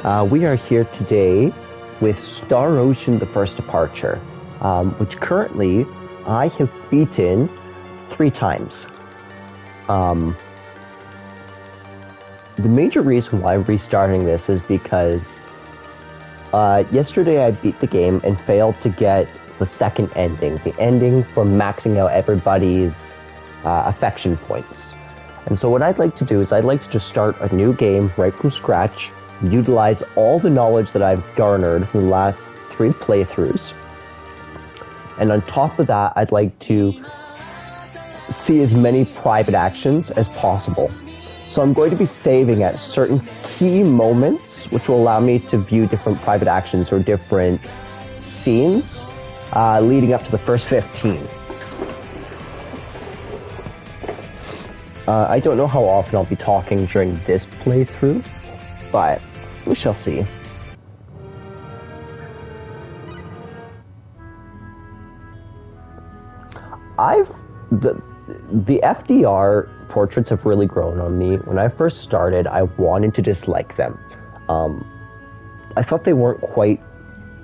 We are here today with Star Ocean: The First Departure, which currently I have beaten 3 times. The major reason why I'm restarting this is because yesterday I beat the game and failed to get the second ending, the ending for maxing out everybody's affection points. And so what I'd like to do is I'd like to just start a new game right from scratch, utilize all the knowledge that I've garnered from the last 3 playthroughs. And on top of that, I'd like to see as many private actions as possible. So I'm going to be saving at certain key moments, which will allow me to view different private actions or different scenes leading up to the first 15. I don't know how often I'll be talking during this playthrough, but we shall see. The FDR portraits have really grown on me. When I first started, I wanted to dislike them. I thought they weren't quite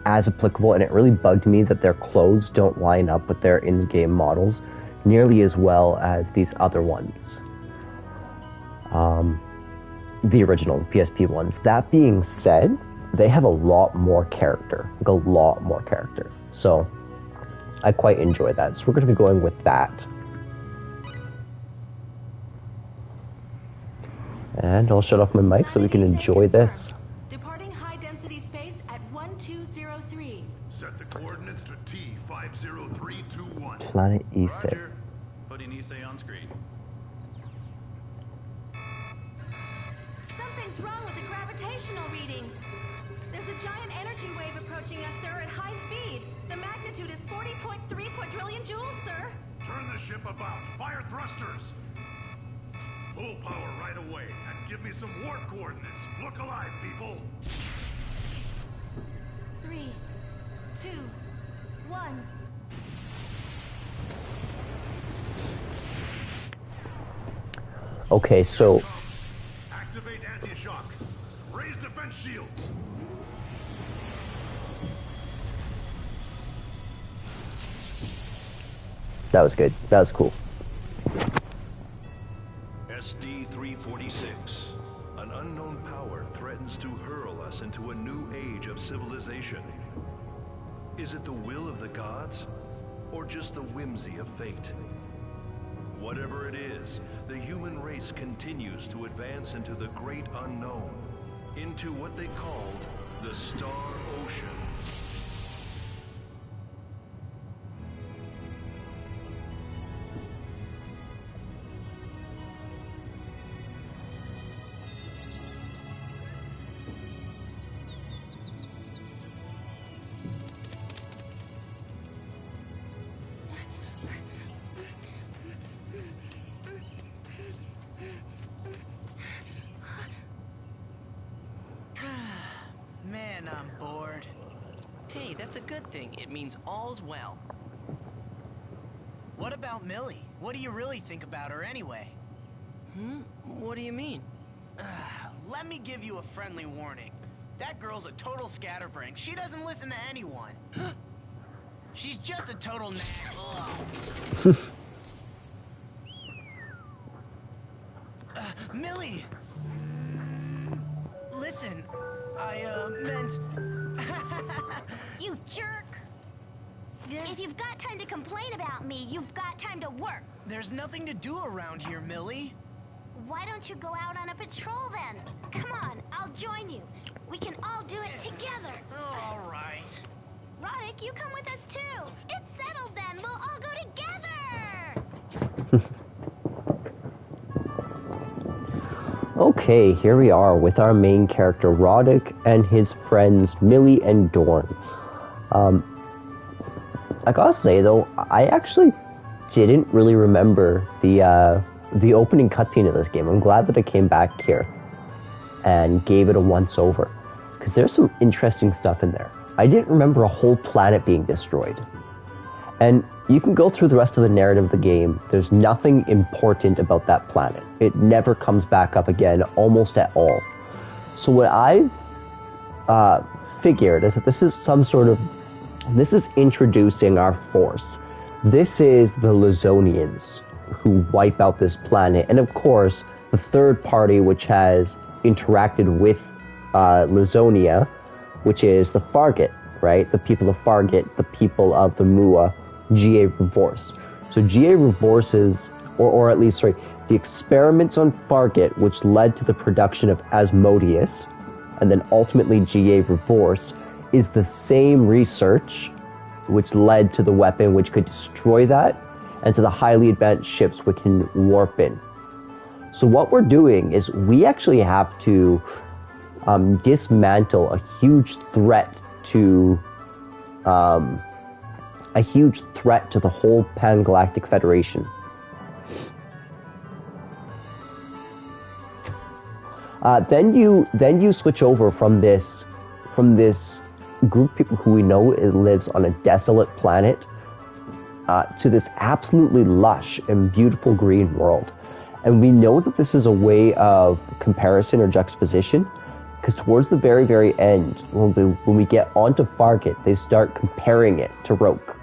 as applicable, and it really bugged me that their clothes don't line up with their in-game models nearly as well as these other ones. The original PSP ones. That being said, they have a lot more character. Like a lot more character. So, I quite enjoy that. So we're going to be going with that. And I'll shut off my mic so we can enjoy this. Departing high density space at 1203. Set the coordinates to T50321. Planet Issei. Roger. Putting Issei on screen. Something's wrong with the gravitational readings. There's a giant energy wave approaching us, sir, at high speed. The magnitude is 40.3 quadrillion joules, sir. Turn the ship about. Fire thrusters. Full power right away, and give me some warp coordinates. Look alive, people. 3, 2, 1. Okay, so Activate anti-shock. Raise defense shields. that was good. That was cool. SD-346. An unknown power threatens to hurl us into a new age of civilization. Is it the will of the gods, or just the whimsy of fate? Whatever it is, the human race continues to advance into the great unknown, into what they called the Star Ocean. Man, I'm bored. Hey, that's a good thing. It means all's well. What about Millie? What do you really think about her anyway? What do you mean? Let me give you a friendly warning. That girl's a total scatterbrain. She doesn't listen to anyone. She's just a total nag. Millie! Listen, I meant... You jerk! If you've got time to complain about me, you've got time to work. There's nothing to do around here, Millie. Why don't you go out on a patrol then? Come on, I'll join you. We can all do it together. All right. Roddick, you come with us too. It's settled then. We'll all go together. Okay, here we are with our main character, Roddick, and his friends, Millie and Dorn. I gotta say, though, I actually didn't really remember the opening cutscene of this game. I'm glad that I came back here and gave it a once-over, because there's some interesting stuff in there. I didn't remember a whole planet being destroyed. And you can go through the rest of the narrative of the game. There's nothing important about that planet. It never comes back up again, almost at all. So what I've figured is that this is some sort of, this is introducing our force. This is the Lizonians who wipe out this planet, and of course, the third party which has interacted with Lizonia, which is the Fargate, right? The people of Fargate, the people of the Mua, G.A. Revorse. So G.A. Revorse's, or at least, sorry, the experiments on Fargate, which led to the production of Asmodeus, and then ultimately G.A. Revorse, is the same research which led to the weapon which could destroy that, and to the highly advanced ships which can warp in. So what we're doing is we actually have to dismantle a huge threat to the whole Pan-Galactic Federation. Then you switch over from this group of people who we know lives on a desolate planet to this absolutely lush and beautiful green world. And we know that this is a way of comparison or juxtaposition, because towards the very, very end, when we get onto Fargate, they start comparing it to Roke.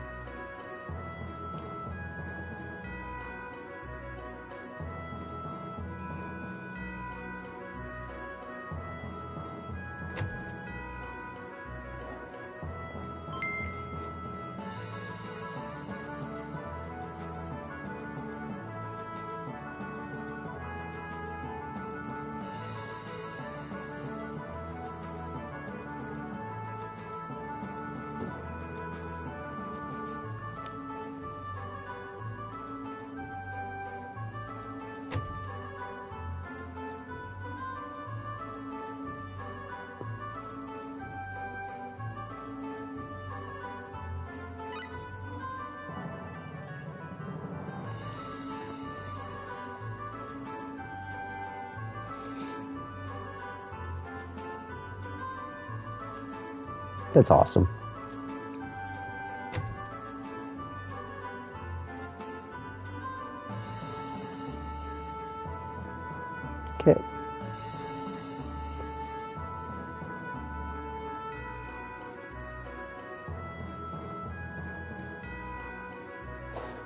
That's awesome. Okay.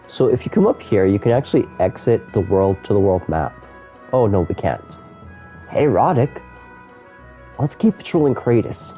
So if you come up here, you can actually exit the world to the world map. Oh no, we can't. Hey Roddick, let's keep patrolling Kratos.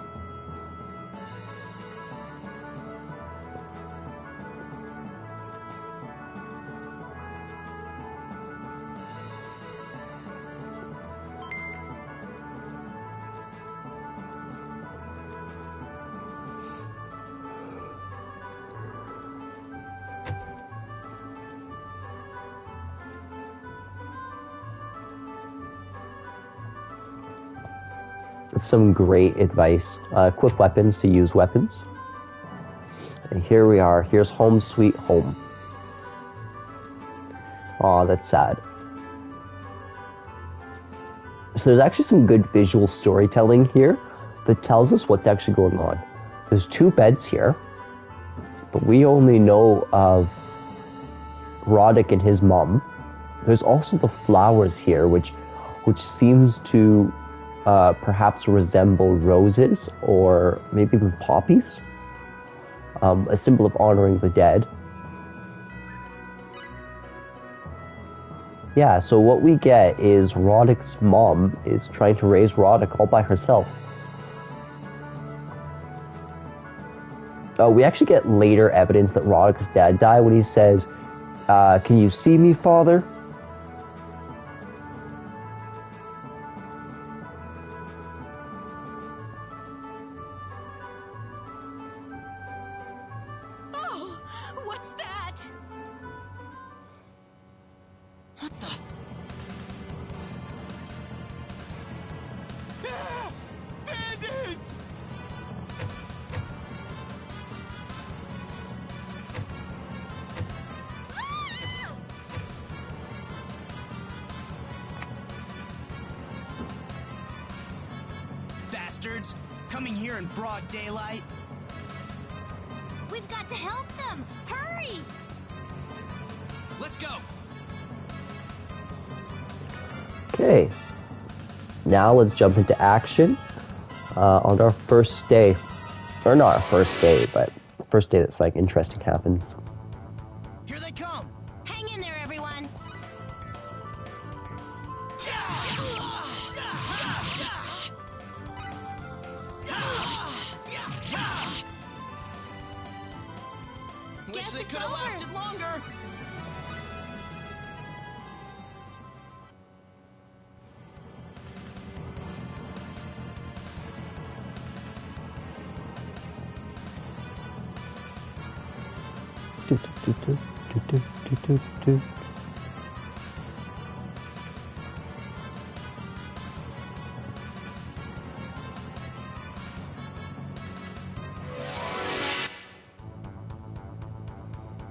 Some great advice. Equip weapons to use weapons. And here we are. Here's home sweet home. Aw, that's sad. So there's actually some good visual storytelling here that tells us what's actually going on. There's 2 beds here, but we only know of Roddick and his mom. There's also the flowers here, which seems to perhaps resemble roses or maybe even poppies, a symbol of honoring the dead. Yeah, so what we get is Roddick's mom is trying to raise Roddick all by herself. We actually get later evidence that Roddick's dad died when he says, "Can you see me, father?" Bastards! Coming here in broad daylight? We've got to help them! Hurry! Let's go! Okay. Now let's jump into action. on our first day. Or not our first day, but first day that's like interesting happens. Here they come! Hang in there, everyone. Wish Guess they it's could have over. lasted longer! Do, do, do, do, do, do, do, do.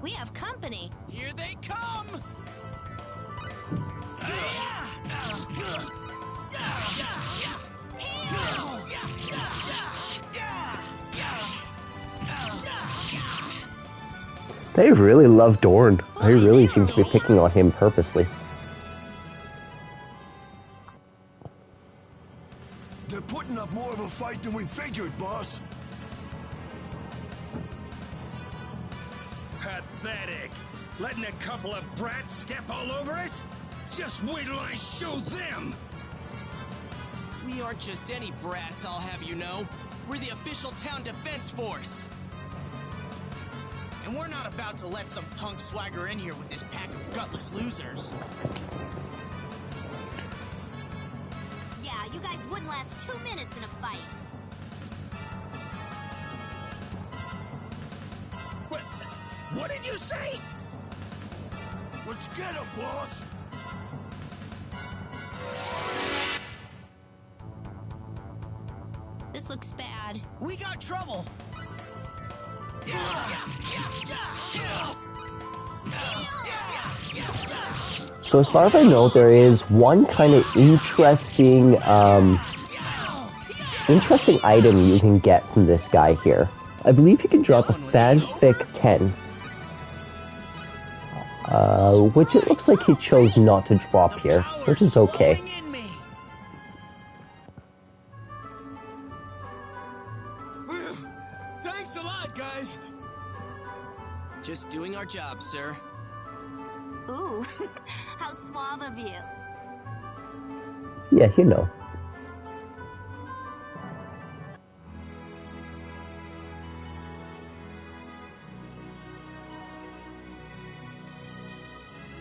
We have company. Here they come! They really love Dorn. They really seem to be picking on him purposely. They're putting up more of a fight than we figured, boss. Pathetic. Letting a couple of brats step all over us? Just wait till I show them! We aren't just any brats, I'll have you know. We're the official town defense force. And we're not about to let some punk swagger in here with this pack of gutless losers. Yeah, you guys wouldn't last 2 minutes in a fight. What did you say? Let's get him, boss. This looks bad. We got trouble! So as far as I know, there is one kind of interesting item you can get from this guy here. I believe you can drop a fanfic 10. Which it looks like he chose not to drop here, which is okay. Thanks a lot, guys! Just doing our job, sir. Ooh, how suave of you. Yeah, you know.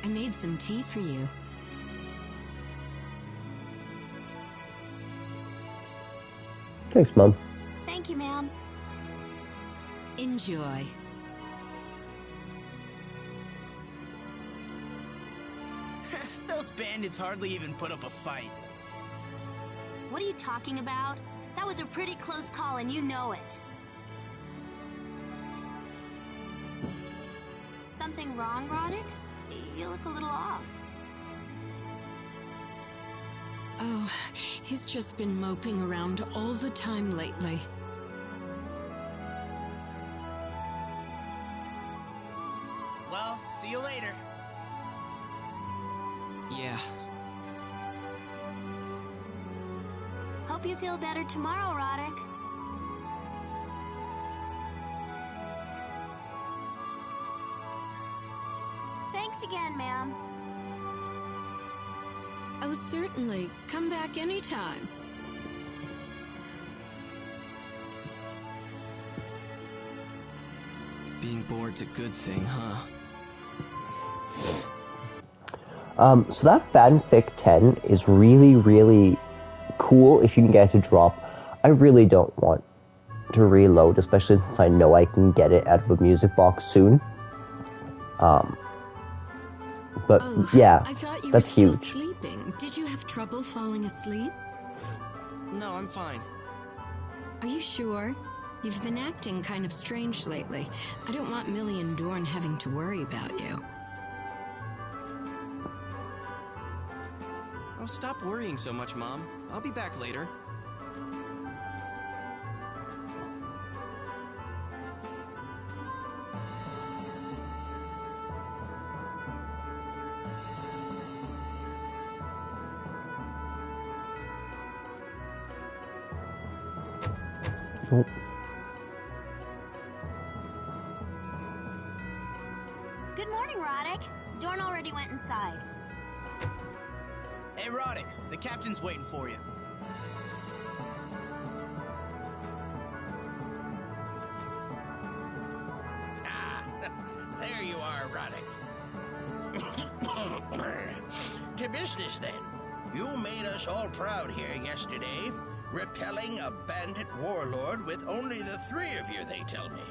I made some tea for you. Thanks, Mom. Thank you, ma'am. Enjoy. Those bandits hardly even put up a fight. What are you talking about? That was a pretty close call and you know it. Something wrong, Roddick? You look a little off. Oh, he's just been moping around all the time lately. Well, see you later. Yeah. Hope you feel better tomorrow, Roddick. Thanks again, ma'am. Oh, certainly. Come back anytime. Being bored's a good thing, huh? So that fanfic 10 is really, really cool if you can get it to drop. I really don't want to reload, especially since I know I can get it out of a music box soon. But Oh, yeah, I thought you that's were still huge. sleeping. Did you have trouble falling asleep? No, I'm fine. Are you sure? You've been acting kind of strange lately. I don't want Millie and Dorn having to worry about you. Oh, stop worrying so much, Mom. I'll be back later. Oh. Good morning, Roddick. Dorn already went inside. Hey, Roddick, the captain's waiting for you. There you are, Roddick. To business, then. You made us all proud here yesterday, repelling a bandit warlord with only the three of you, they tell me.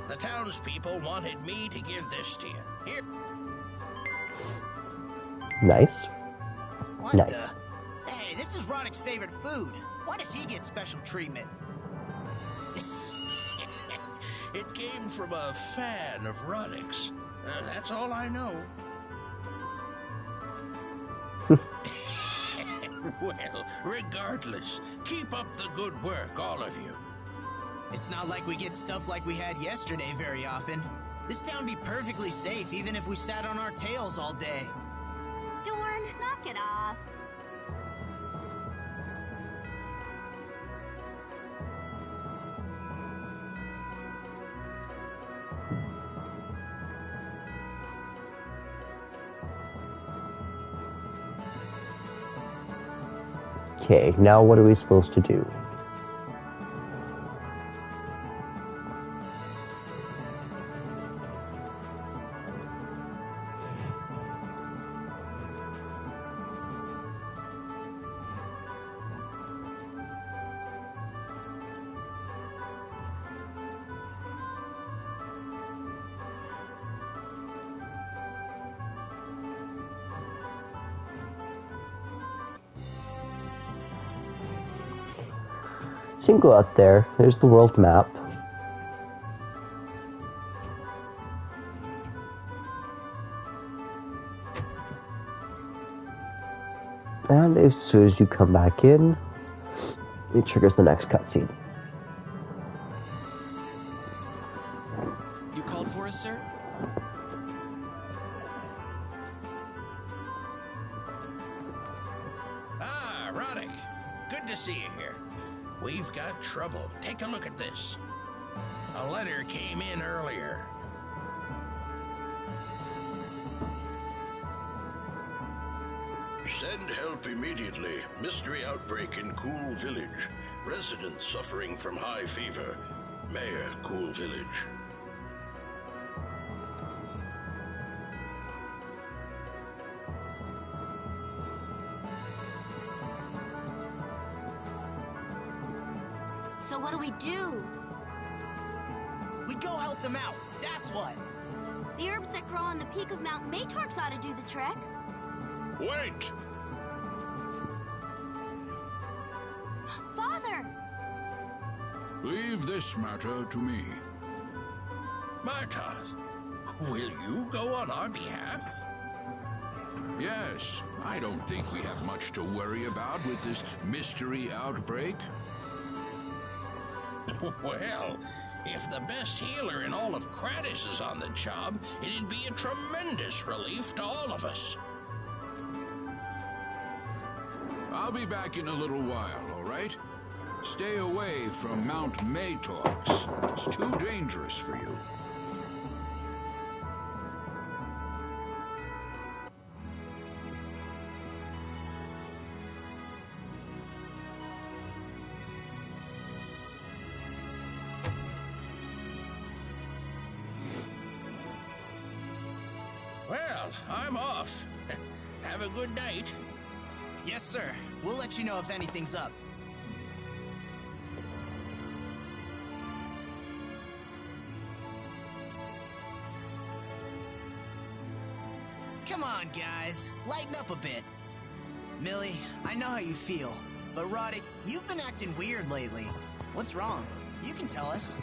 The townspeople wanted me to give this to you. Here. Nice. What Nice. the? Hey, this is Roddick's favorite food. Why does he get special treatment? It came from a fan of Roddick's. That's all I know. Well, regardless, keep up the good work, all of you. It's not like we get stuff like we had yesterday very often. This town would be perfectly safe even if we sat on our tails all day. Dorn, knock it off. Okay, now what are we supposed to do? So you can go out there. There's the world map. And as soon as you come back in, it triggers the next cutscene. You called for us, sir? Ah, Roddick. Good to see you here. We've got trouble. Take a look at this. A letter came in earlier. Send help immediately. Mystery outbreak in Cool Village. Residents suffering from high fever. Mayor, Cool Village. So what do we do? We go help them out. That's what. The herbs that grow on the peak of Mount Matorx ought to do the trick. Wait! Father! Leave this matter to me. Martoth, will you go on our behalf? Yes, I don't think we have much to worry about with this mystery outbreak. Well, if the best healer in all of Kratos is on the job, it'd be a tremendous relief to all of us. I'll be back in a little while, all right? Stay away from Mount Matorx. It's too dangerous for you. Well, I'm off. Have a good night. Yes, sir. We'll let you know if anything's up. Come on, guys. Lighten up a bit. Millie, I know how you feel, but Roddick, you've been acting weird lately. What's wrong? You can tell us.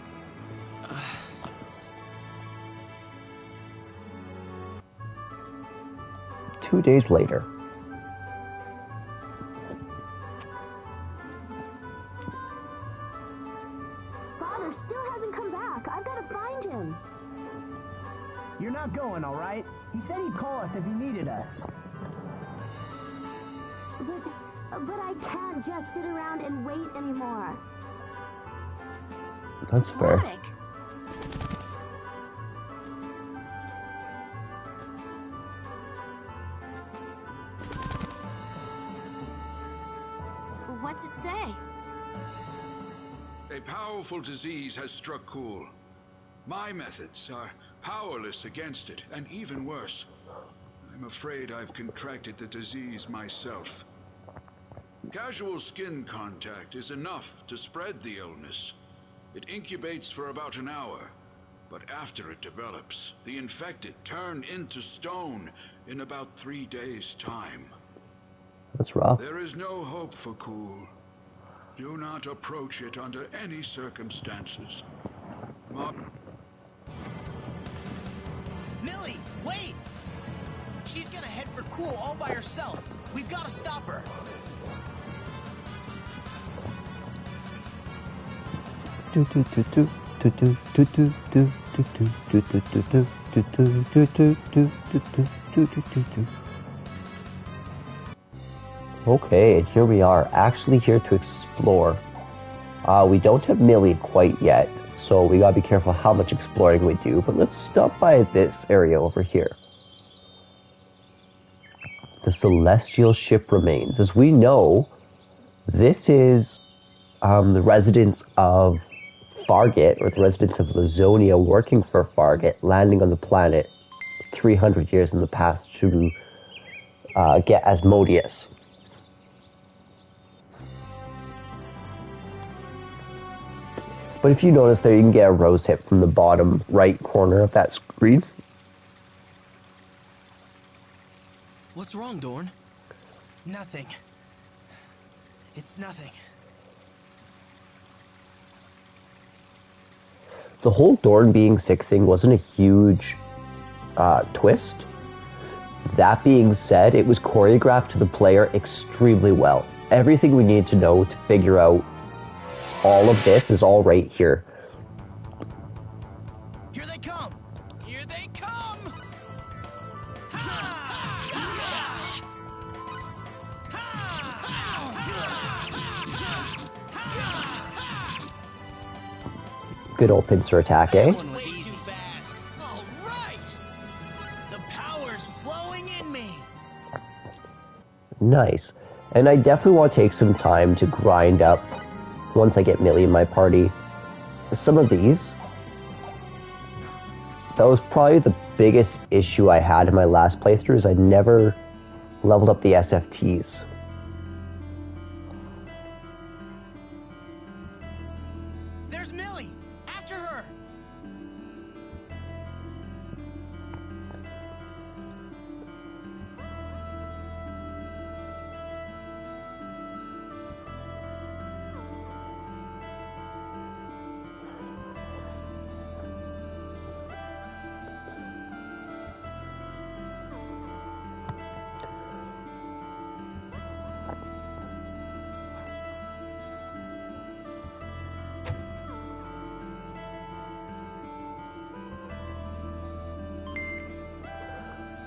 2 days later. Father still hasn't come back. I've got to find him. You're not going, all right? He said he'd call us if he needed us. But I can't just sit around and wait anymore. That's fair. Roddick. What's it say? A powerful disease has struck Kool. My methods are powerless against it, and even worse, I'm afraid I've contracted the disease myself. Casual skin contact is enough to spread the illness. It incubates for about an hour, but after it develops, the infected turn into stone in about 3 days' time. That's rough. There is no hope for Kool. Do not approach it under any circumstances. Millie, wait! She's gonna head for Kool all by herself. We've gotta stop her. Okay, and here we are, actually here to explore. We don't have Millie quite yet, so we gotta be careful how much exploring we do, but let's stop by this area over here. The Celestial Ship Remains. As we know, this is the residents of Fargate, or the residents of Lazonia working for Fargate, landing on the planet 300 years in the past to get Asmodeus. But if you notice there, you can get a rose hip from the bottom right corner of that screen. What's wrong, Dorn? Nothing. It's nothing. The whole Dorn being sick thing wasn't a huge twist. That being said, it was choreographed to the player extremely well. Everything we needed to know to figure out all of this is all right here. Here they come! Here they come! Good old pincer attack, eh? That one was easy. Fast. All right. The power's flowing in me. Nice. And I definitely want to take some time to grind up, once I get Millie in my party, some of these. That was probably the biggest issue I had in my last playthrough, is I never leveled up the SFTs. There's Millie! After her!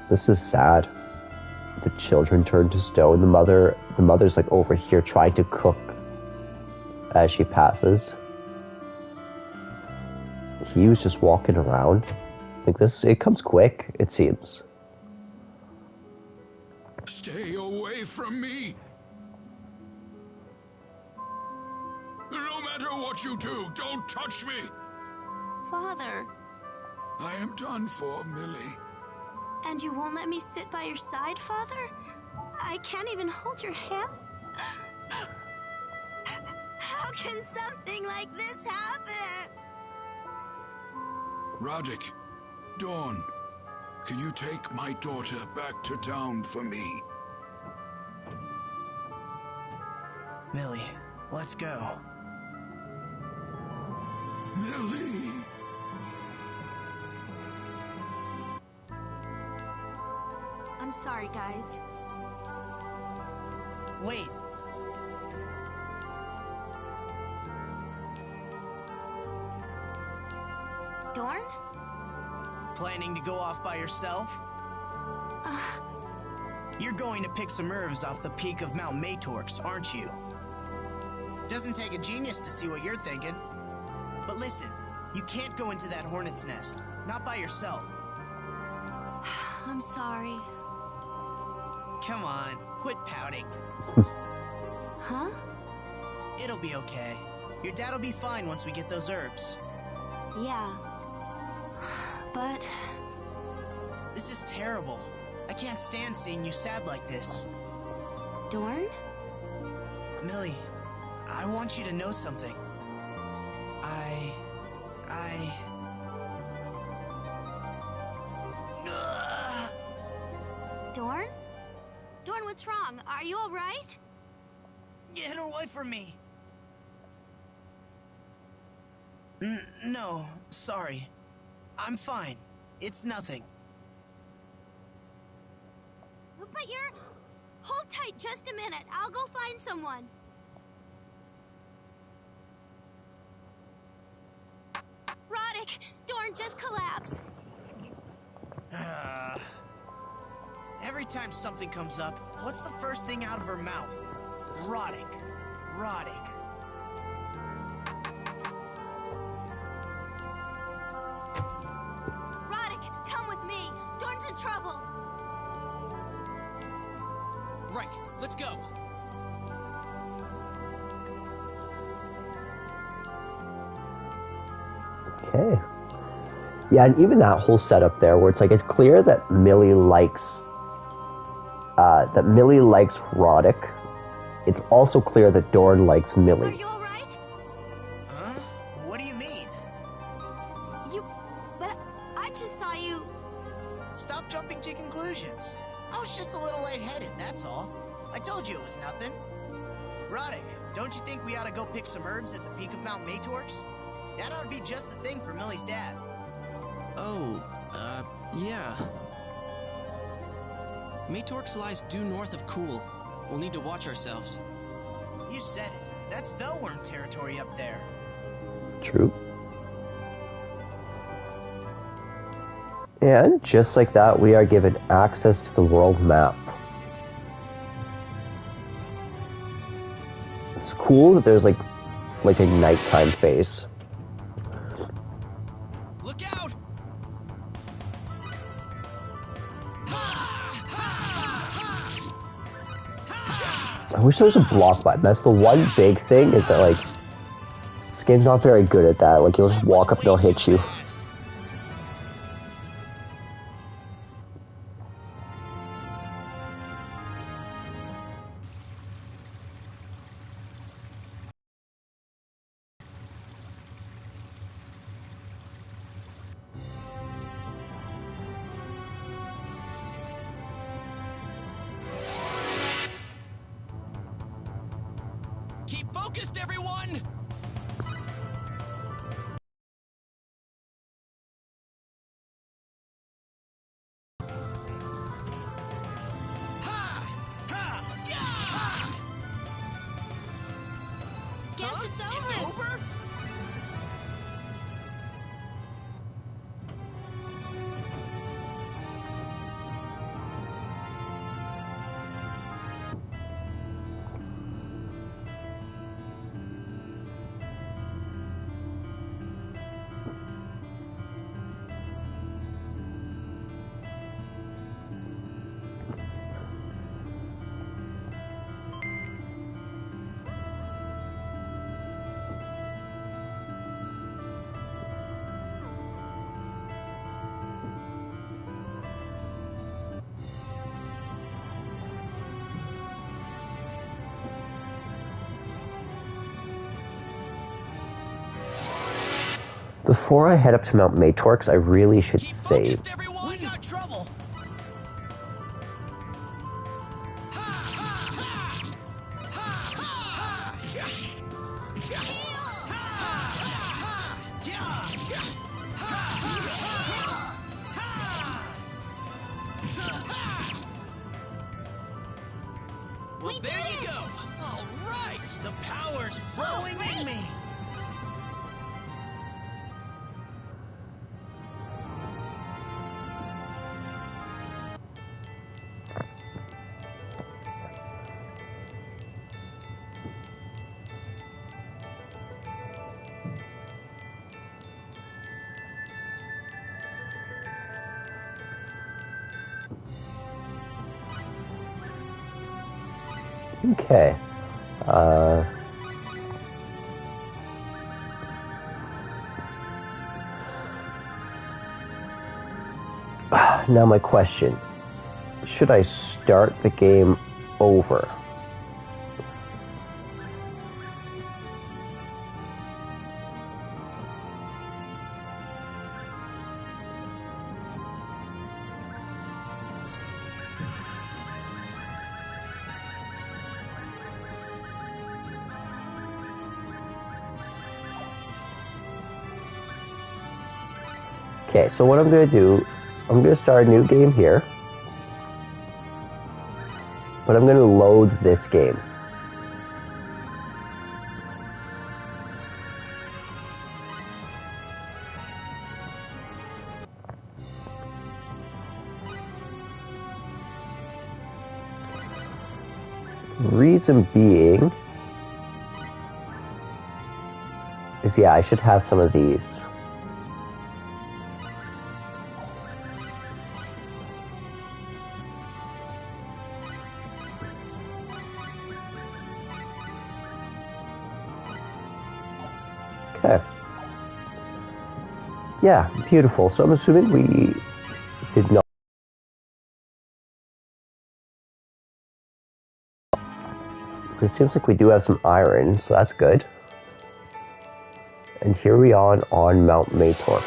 This is sad. The children turned to stone. The mother's like over here trying to cook as she passes. He was just walking around. Like this, it comes quick, it seems. Stay away from me! No matter what you do, don't touch me! Father, I am done for, Millie. and you won't let me sit by your side, Father? I can't even hold your hand. How can something like this happen? Roddick, Dawn, can you take my daughter back to town for me? Millie, let's go. Millie! I'm sorry, guys. Wait. Dorn? Planning to go off by yourself? You're going to pick some herbs off the peak of Mount Maytorx, aren't you? Doesn't take a genius to see what you're thinking. But listen, you can't go into that hornet's nest. Not by yourself. I'm sorry. Come on, quit pouting. Huh? It'll be okay. Your dad'll be fine once we get those herbs. Yeah. But... This is terrible. I can't stand seeing you sad like this. Dorn? Millie, I want you to know something. Dorn? Dorn, what's wrong? Are you alright? Get away from me! No, sorry. I'm fine. It's nothing. But you're... Hold tight just a minute. I'll go find someone. Roddick, Dorn just collapsed. Every time something comes up, what's the first thing out of her mouth? Roddick. Roddick. Roddick, come with me. Dorn's in trouble. Right, let's go. Okay. Yeah, and even that whole setup there, where it's like it's clear that Millie likes Roddick. It's also clear that Dorn likes Millie. Are you alright? Huh? What do you mean? But I just saw you... Stop jumping to conclusions. I was just a little lightheaded, that's all. I told you it was nothing. Roddick, don't you think we ought to go pick some herbs at the peak of Mount Matorx? That ought to be just the thing for Millie's dad. Oh, yeah. Matorx lies due north of Kool. We'll need to watch ourselves. You said it. That's Velworm territory up there. True. And just like that, we are given access to the world map. It's cool that there's like a nighttime phase. Look out! I wish there was a block button. That's the one big thing, is that like this game's not very good at that. Like you'll just walk up and they'll hit you. Keep focused, everyone! Guess it's over. It's over? Before I head up to Mount Matorx, I really should Keep save. focused, everyone! We got trouble. Well, there you go! All right! The power's flowing in me. Okay. Now my question. Should I start the game over? Okay, so what I'm going to do, I'm going to start a new game here. But I'm going to load this game. Reason being is, yeah, I should have some of these. Okay. Yeah, beautiful. So I'm assuming we did not. It seems like we do have some iron, so that's good. And here we are on Mount Mator.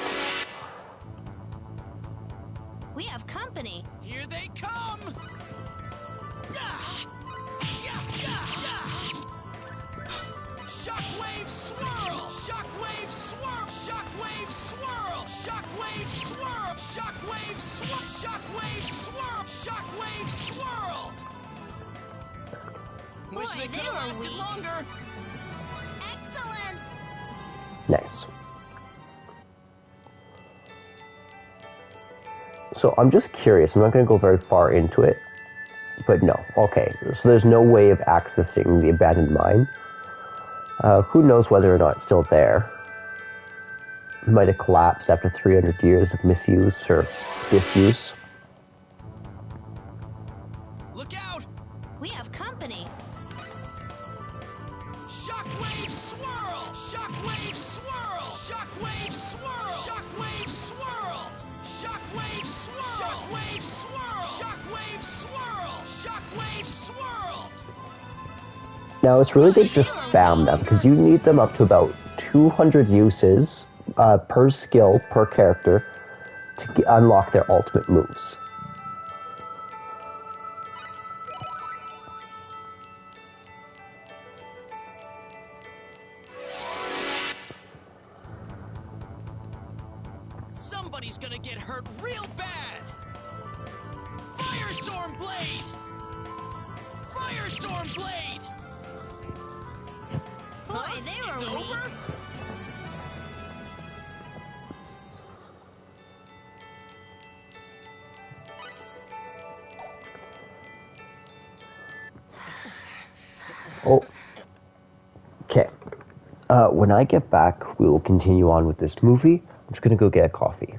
We have company. Here they come! Shockwave swirl! Shockwave swirl! Shockwave swirl! Shockwave swirl! Shockwave swirl! Shockwave swirl! Shockwave swirl! Wish they could have lasted longer! Excellent! Nice. So I'm just curious. I'm not going to go very far into it. But no. Okay. So there's no way of accessing the abandoned mine. Who knows whether or not it's still there. It might have collapsed after 300 years of misuse or disuse. Look out! We have company. Shockwave swirl! Shockwave swirl! Shockwave swirl! Shockwave swirl! Shockwave swirl! Shockwave swirl! Shockwave swirl! Shockwave swirl! Now it's really good to just spam them because you need them up to about 200 uses per skill, per character to unlock their ultimate moves. Somebody's gonna get hurt real bad! Firestorm Blade! Firestorm Blade! Boy, they were It's weak. over? Oh. Okay. When I get back, we will continue on with this movie. I'm just going to go get a coffee.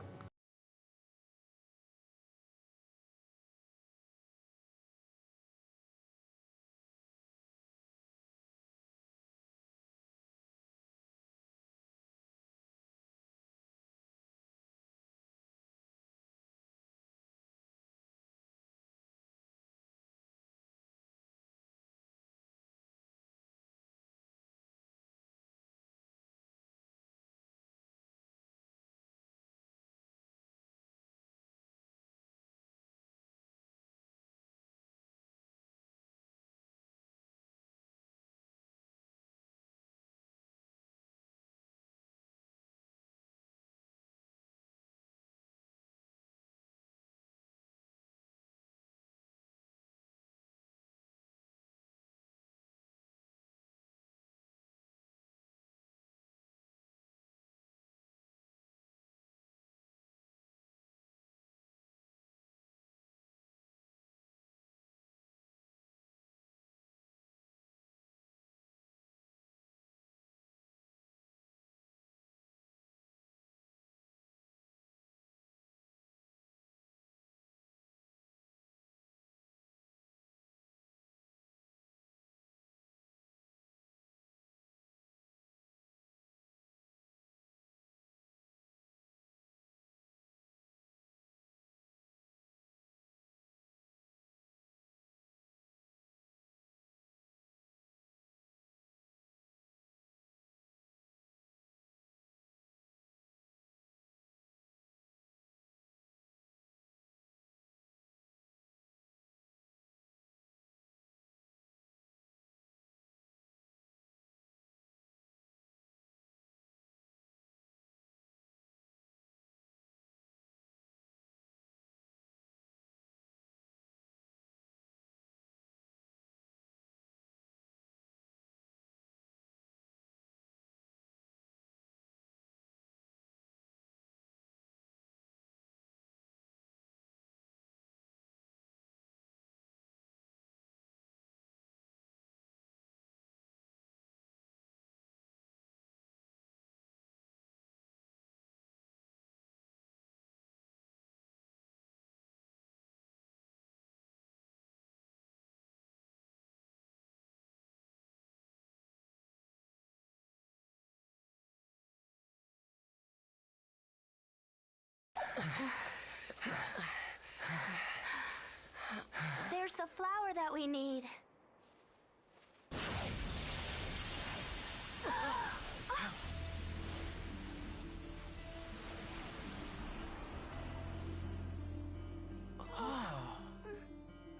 There's the flower that we need.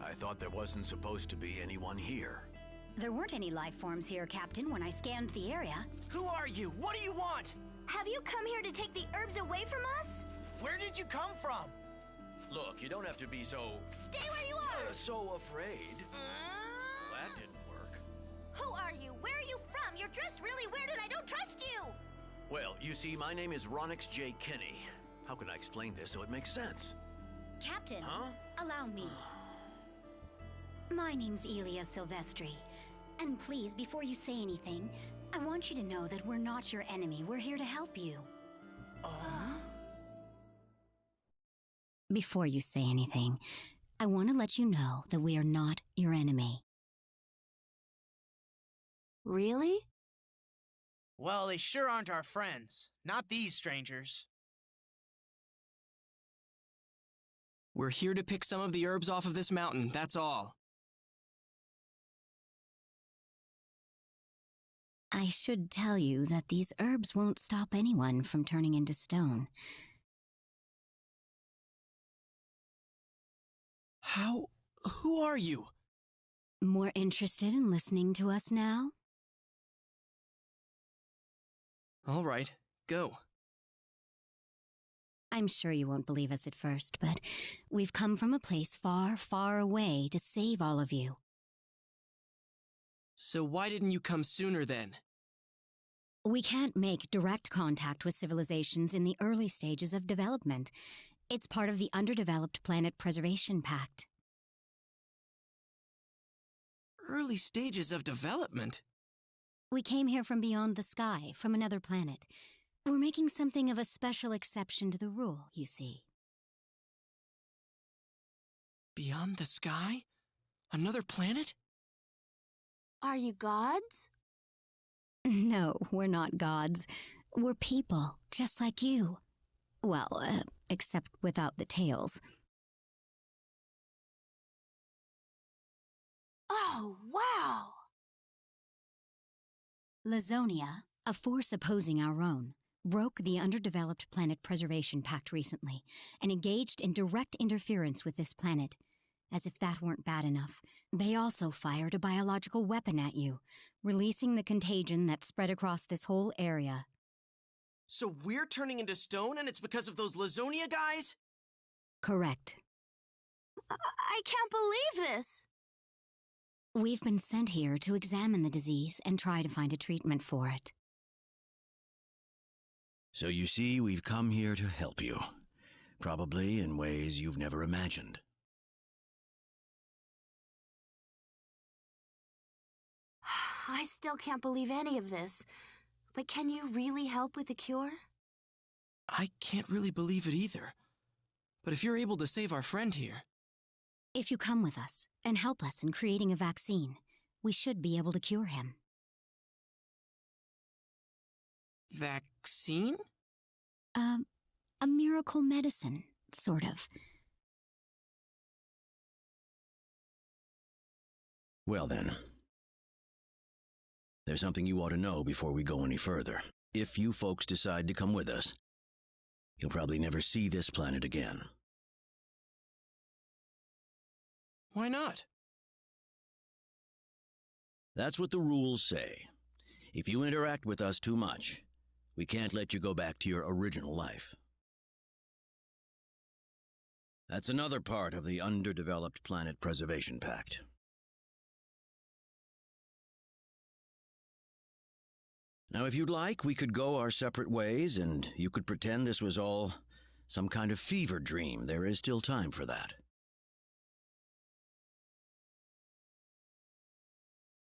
I thought there wasn't supposed to be anyone here. There weren't any life forms here, Captain, when I scanned the area. Who are you? What do you want? Have you come here to take the herbs away from us? Where did you come from? Look, you don't have to be so... Stay where you are! so afraid. That didn't work. Who are you? Where are you from? You're dressed really weird and I don't trust you! Well, you see, my name is Ronix J. Kinney. How can I explain this so it makes sense? Captain, Huh? allow me. My name's Elia Silvestri. And please, before you say anything, I want you to know that we're not your enemy. We're here to help you. Before you say anything, I want to let you know that we are not your enemy. Really? Well, they sure aren't our friends. Not these strangers. We're here to pick some of the herbs off of this mountain, that's all. I should tell you that these herbs won't stop anyone from turning into stone. Who are you? More interested in listening to us now? All right, go. I'm sure you won't believe us at first, but we've come from a place far, far away to save all of you. So why didn't you come sooner then? We can't make direct contact with civilizations in the early stages of development. It's part of the Underdeveloped Planet Preservation Pact. Early stages of development? We came here from beyond the sky, from another planet. We're making something of a special exception to the rule, you see. Beyond the sky? Another planet? Are you gods? No, we're not gods. We're people, just like you. Well, except without the tails. Oh, wow! Lazonia, a force opposing our own, broke the Underdeveloped Planet Preservation Pact recently and engaged in direct interference with this planet. As if that weren't bad enough, they also fired a biological weapon at you, releasing the contagion that spread across this whole area. So we're turning into stone and it's because of those Lazonia guys? Correct. I can't believe this! We've been sent here to examine the disease and try to find a treatment for it. So you see, we've come here to help you. Probably in ways you've never imagined. I still can't believe any of this. But can you really help with the cure? I can't really believe it either. But if you're able to save our friend here... If you come with us and help us in creating a vaccine, we should be able to cure him. Vaccine? A miracle medicine, sort of. Well then. There's something you ought to know before we go any further. If you folks decide to come with us, you'll probably never see this planet again. Why not? That's what the rules say. If you interact with us too much, we can't let you go back to your original life. That's another part of the Underdeveloped Planet Preservation Pact. Now, if you'd like, we could go our separate ways, and you could pretend this was all some kind of fever dream. There is still time for that.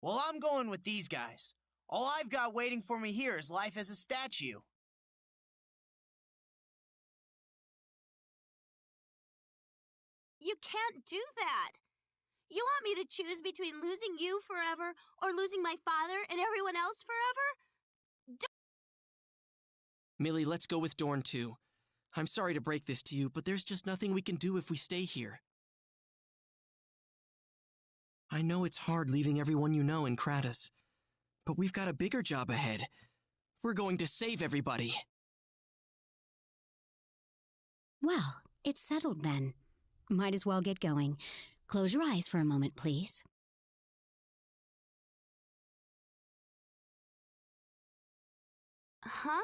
Well, I'm going with these guys. All I've got waiting for me here is life as a statue. You can't do that! You want me to choose between losing you forever or losing my father and everyone else forever? Millie, let's go with Dorn too. I'm sorry to break this to you, but there's just nothing we can do if we stay here. I know it's hard leaving everyone you know in Kratos, but we've got a bigger job ahead. We're going to save everybody. Well, it's settled then. Might as well get going. Close your eyes for a moment, please. Huh?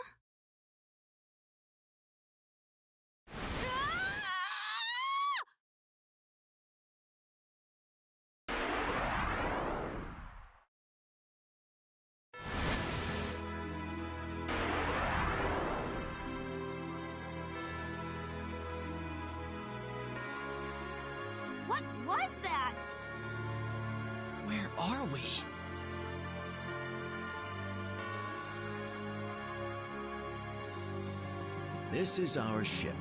What was that? Where are we? This is our ship.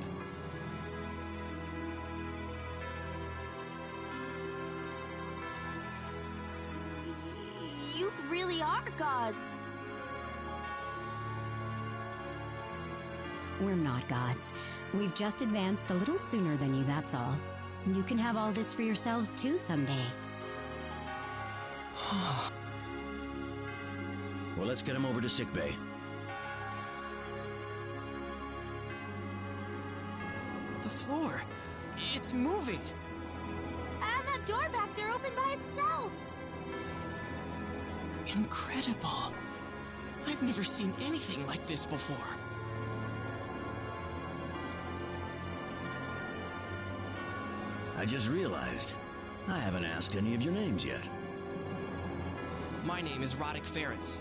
You really are gods. We're not gods. We've just advanced a little sooner than you, that's all. You can have all this for yourselves too someday. Well, let's get him over to sickbay. The floor. It's moving. And that door back there opened by itself. Incredible. I've never seen anything like this before. I just realized, I haven't asked any of your names yet. My name is Roddick Ferenc.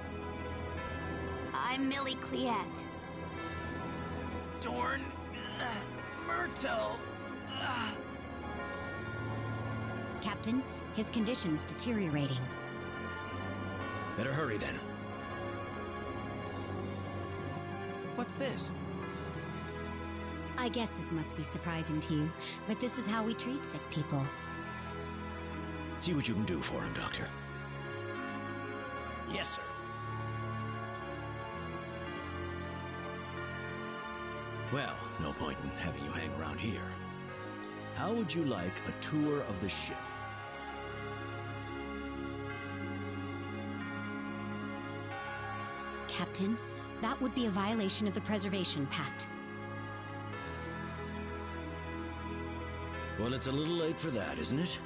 I'm Millie Cliette. Dorn... Myrtle... Captain, his condition's deteriorating. Better hurry then. What's this? I guess this must be surprising to you, but this is how we treat sick people. See what you can do for him, Doctor. Yes, sir. Well, no point in having you hang around here. How would you like a tour of the ship? Captain, that would be a violation of the Preservation Pact. Well, it's a little late for that, isn't it?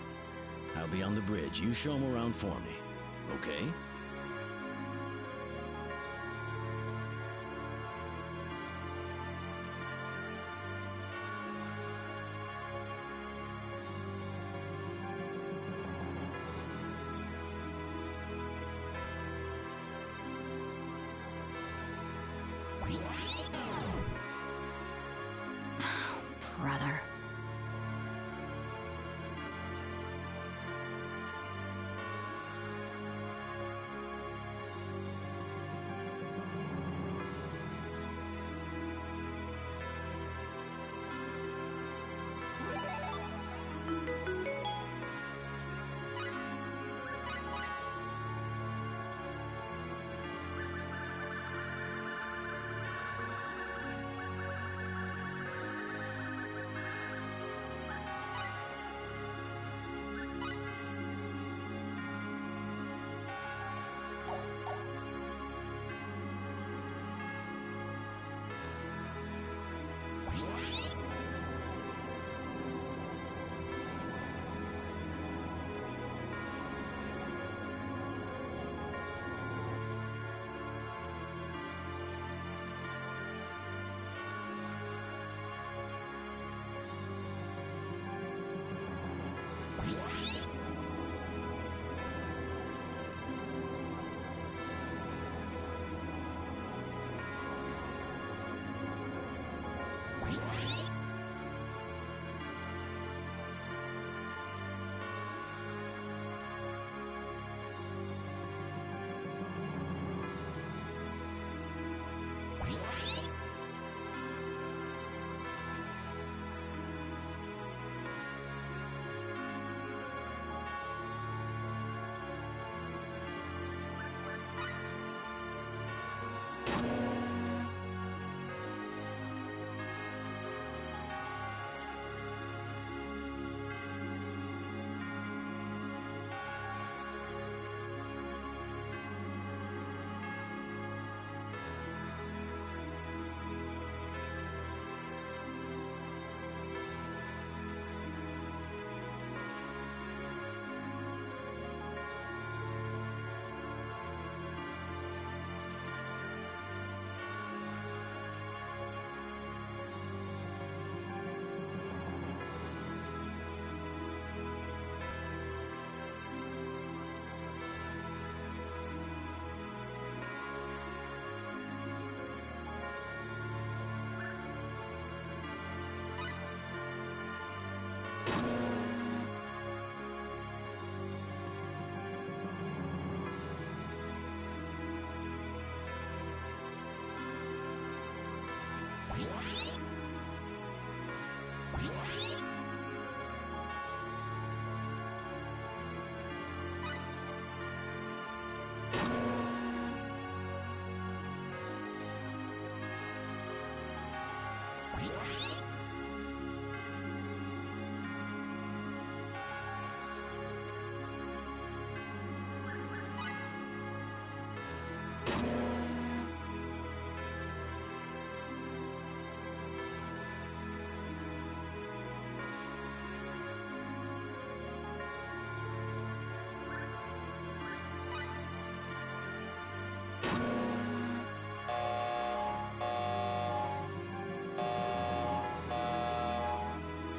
I'll be on the bridge. You show him around for me, okay? Brother.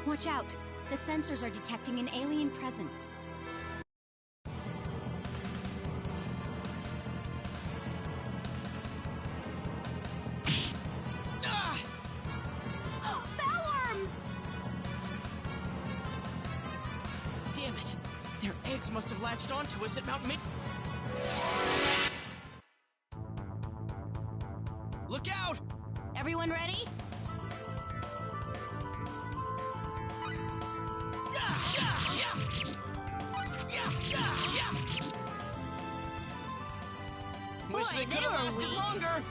Watch out! The sensors are detecting an alien presence. Fellworms! Damn it! Their eggs must have latched onto us at Mount Mid. Look out! Everyone ready? Wish they could have lasted longer!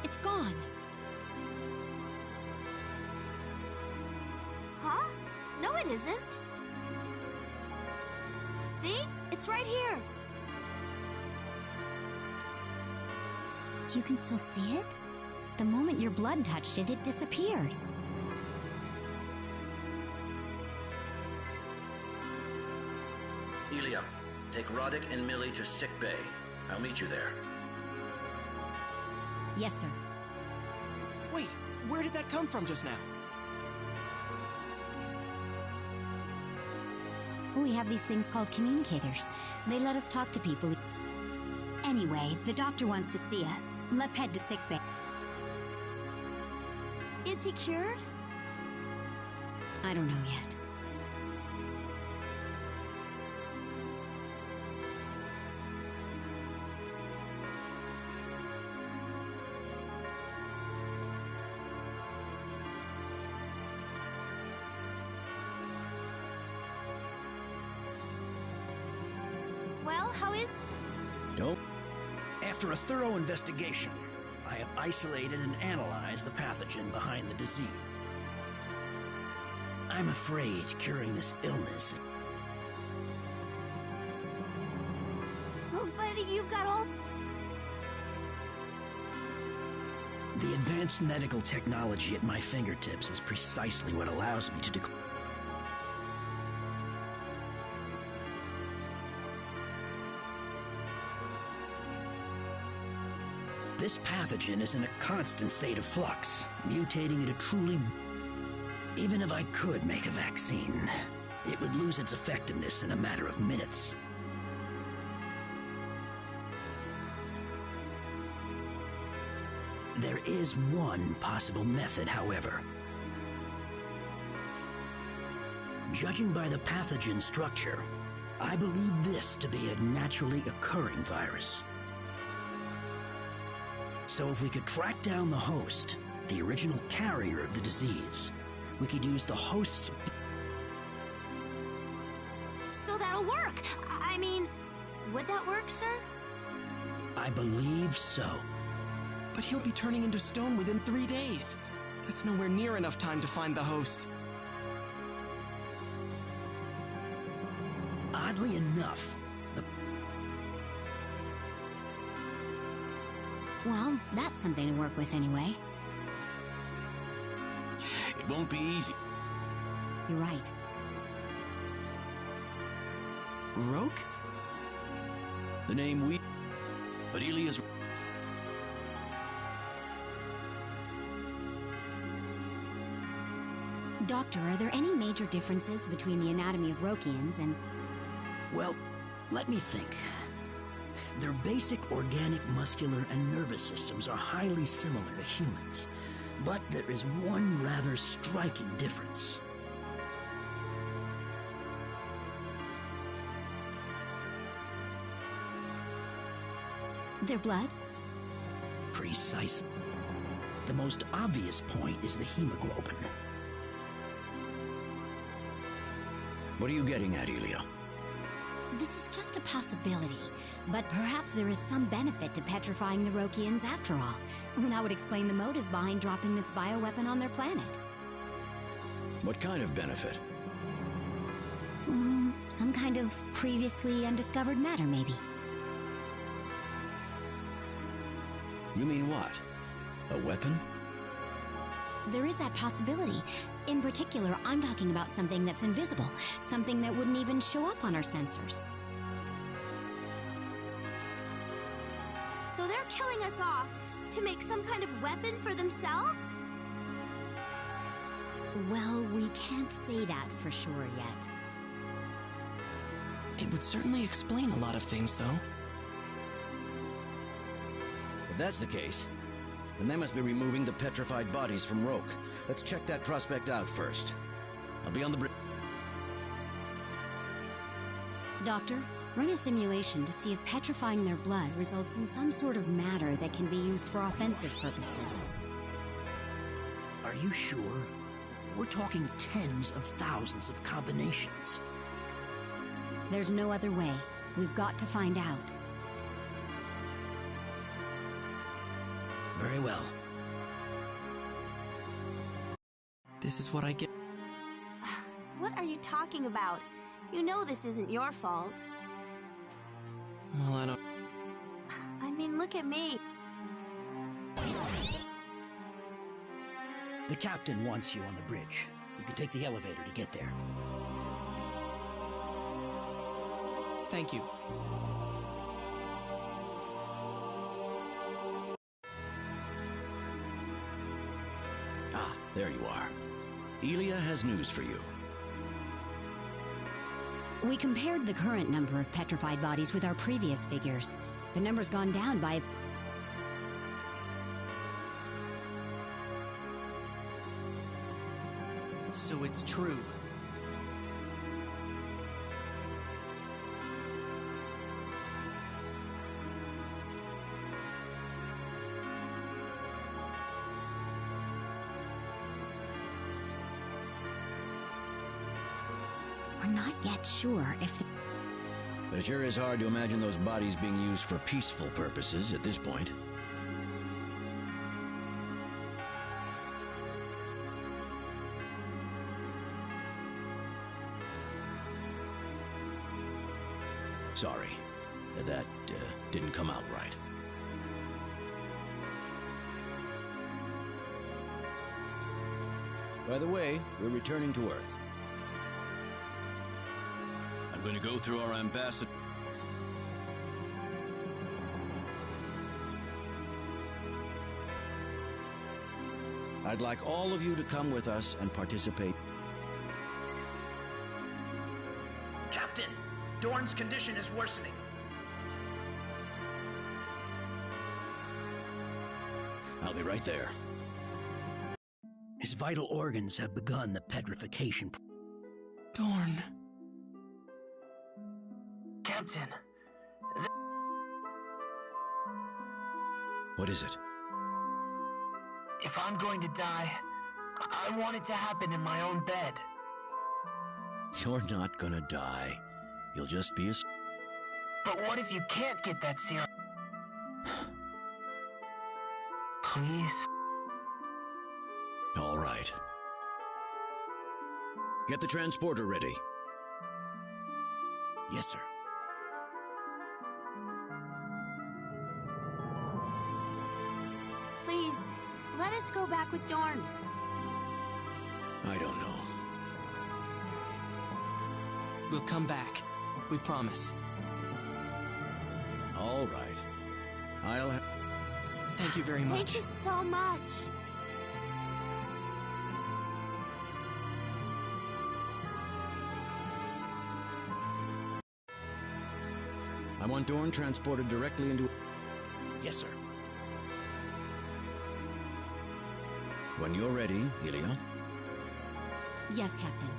It's gone. Huh? No, it isn't. See? It's right here. You can still see it? The moment your blood touched it, it disappeared. Elia, take Roddick and Millie to sick bay. I'll meet you there. Yes, sir. Wait, where did that come from just now? We have these things called communicators. They let us talk to people. Anyway, the doctor wants to see us. Let's head to sickbay. Is he cured? I don't know yet. Well, how is... Nope. After a thorough investigation, I have isolated and analyzed the pathogen behind the disease. I'm afraid curing this illness... Oh, but you've got all... The advanced medical technology at my fingertips is precisely what allows me to declare... This pathogen is in a constant state of flux, mutating at a truly... Even if I could make a vaccine, it would lose its effectiveness in a matter of minutes. There is one possible method, however. Judging by the pathogen structure, I believe this to be a naturally occurring virus. So if we could track down the host, the original carrier of the disease, we could use the host's... So that'll work. I mean, would that work, sir? I believe so. But he'll be turning into stone within 3 days. That's nowhere near enough time to find the host. Oddly enough, Well, that's something to work with anyway. It won't be easy. You're right. Roke? The name we... But Elia's... Doctor, are there any major differences between the anatomy of Rokians and... Well, let me think. Their basic organic, muscular, and nervous systems are highly similar to humans, but there is one rather striking difference. Their blood? Precisely. The most obvious point is the hemoglobin. What are you getting at, Elia? This is just a possibility, but perhaps there is some benefit to petrifying the Rokians after all. That would explain the motive behind dropping this bioweapon on their planet. What kind of benefit? Some kind of previously undiscovered matter, maybe. You mean what? A weapon? There is that possibility. In particular, I'm talking about something that's invisible, something that wouldn't even show up on our sensors. So they're killing us off to make some kind of weapon for themselves? Well, we can't say that for sure yet. It would certainly explain a lot of things, though. If that's the case, then they must be removing the petrified bodies from Roke. Let's check that prospect out first. I'll be on the bridge. Doctor, run a simulation to see if petrifying their blood results in some sort of matter that can be used for offensive purposes. Are you sure? We're talking tens of thousands of combinations. There's no other way. We've got to find out. Very well. This is what I get. What are you talking about? You know this isn't your fault. Well, I don't... I mean, look at me. The captain wants you on the bridge. You can take the elevator to get there. Thank you. Ah, there you are. Elia has news for you. We compared the current number of petrified bodies with our previous figures. The number's gone down by... So it's true. We're not yet sure if the... But it sure is hard to imagine those bodies being used for peaceful purposes at this point. Sorry, that didn't come out right. By the way, we're returning to Earth. I'm going to go through our ambassador. I'd like all of you to come with us and participate. Captain, Dorn's condition is worsening. I'll be right there. His vital organs have begun the petrification. Dorn. Captain. What is it? If I'm going to die, I want it to happen in my own bed. You're not gonna die. You'll just be a... But what if you can't get that serum? Please? All right. Get the transporter ready. Yes, sir. Please, let us go back with Dorn. I don't know. We'll come back. We promise. All right. I'll have... Thank you very much. Thank you so much. I want Dorn transported directly into... Yes, sir. When you're ready, Elia. Yes, Captain.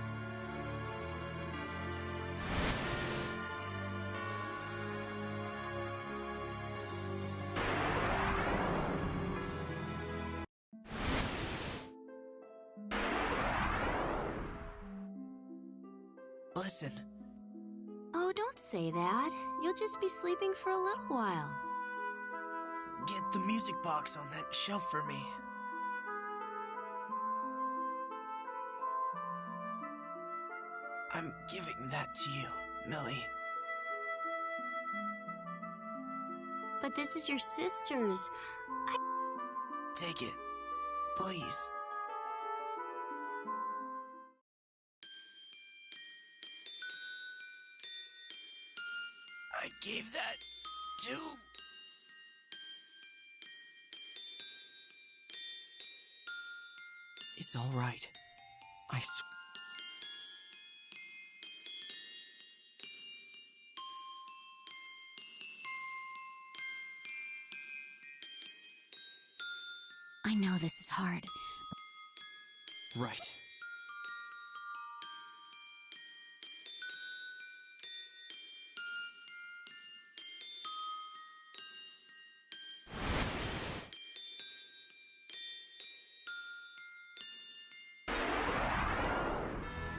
Listen. Oh, don't say that. You'll just be sleeping for a little while. Get the music box on that shelf for me. I'm giving that to you, Millie. But this is your sister's. Take it, please. I gave that to... It's all right. I swear. I know this is hard. Right.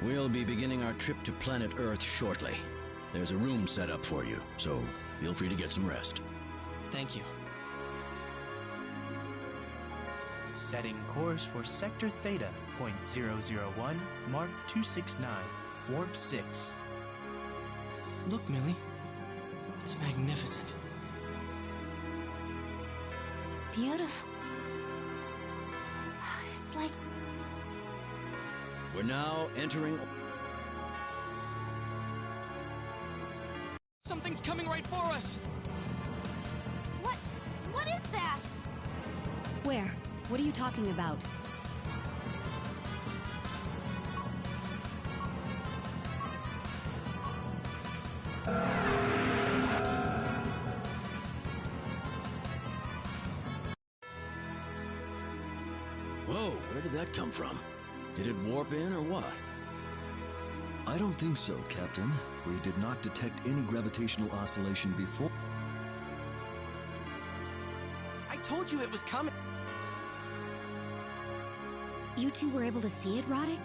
We'll be beginning our trip to planet Earth shortly. There's a room set up for you, so feel free to get some rest. Thank you. Setting course for Sector Theta, point 001, Mark 269, Warp 6. Look, Millie. It's magnificent. Beautiful. It's like... We're now entering... Something's coming right for us! What is that? Where? What are you talking about? Whoa, where did that come from? Did it warp in or what? I don't think so, Captain. We did not detect any gravitational oscillation before. I told you it was coming! You two were able to see it, Roddick?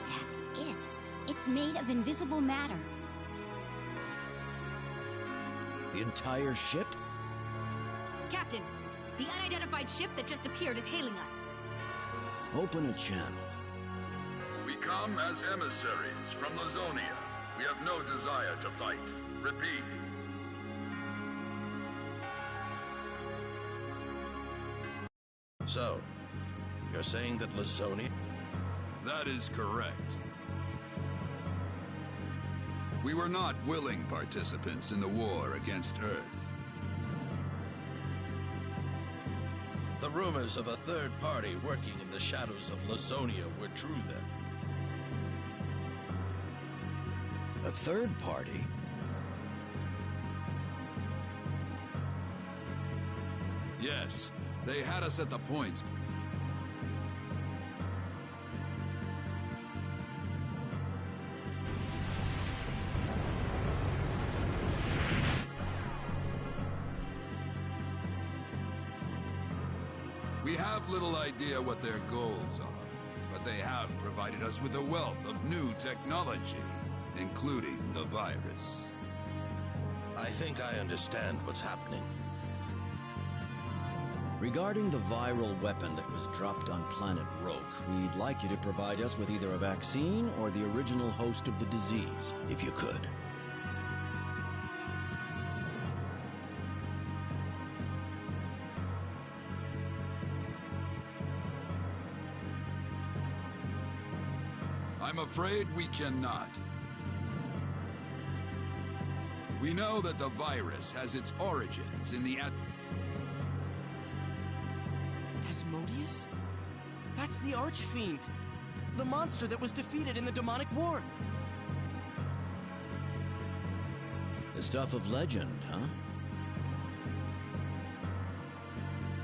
That's it. It's made of invisible matter. The entire ship? Captain, the unidentified ship that just appeared is hailing us. Open a channel. We come as emissaries from Lazonia. We have no desire to fight. Repeat. So, you're saying that Lazonia... That is correct. We were not willing participants in the war against Earth. The rumors of a third party working in the shadows of Lazonia were true then. A third party? Yes, they had us at the points. We have little idea what their goals are, but they have provided us with a wealth of new technology, including the virus. I think I understand what's happening. Regarding the viral weapon that was dropped on planet Roke, we'd like you to provide us with either a vaccine or the original host of the disease, if you could. I'm afraid we cannot. We know that the virus has its origins in the Asmodeus? That's the Archfiend. The monster that was defeated in the demonic war. The stuff of legend, huh?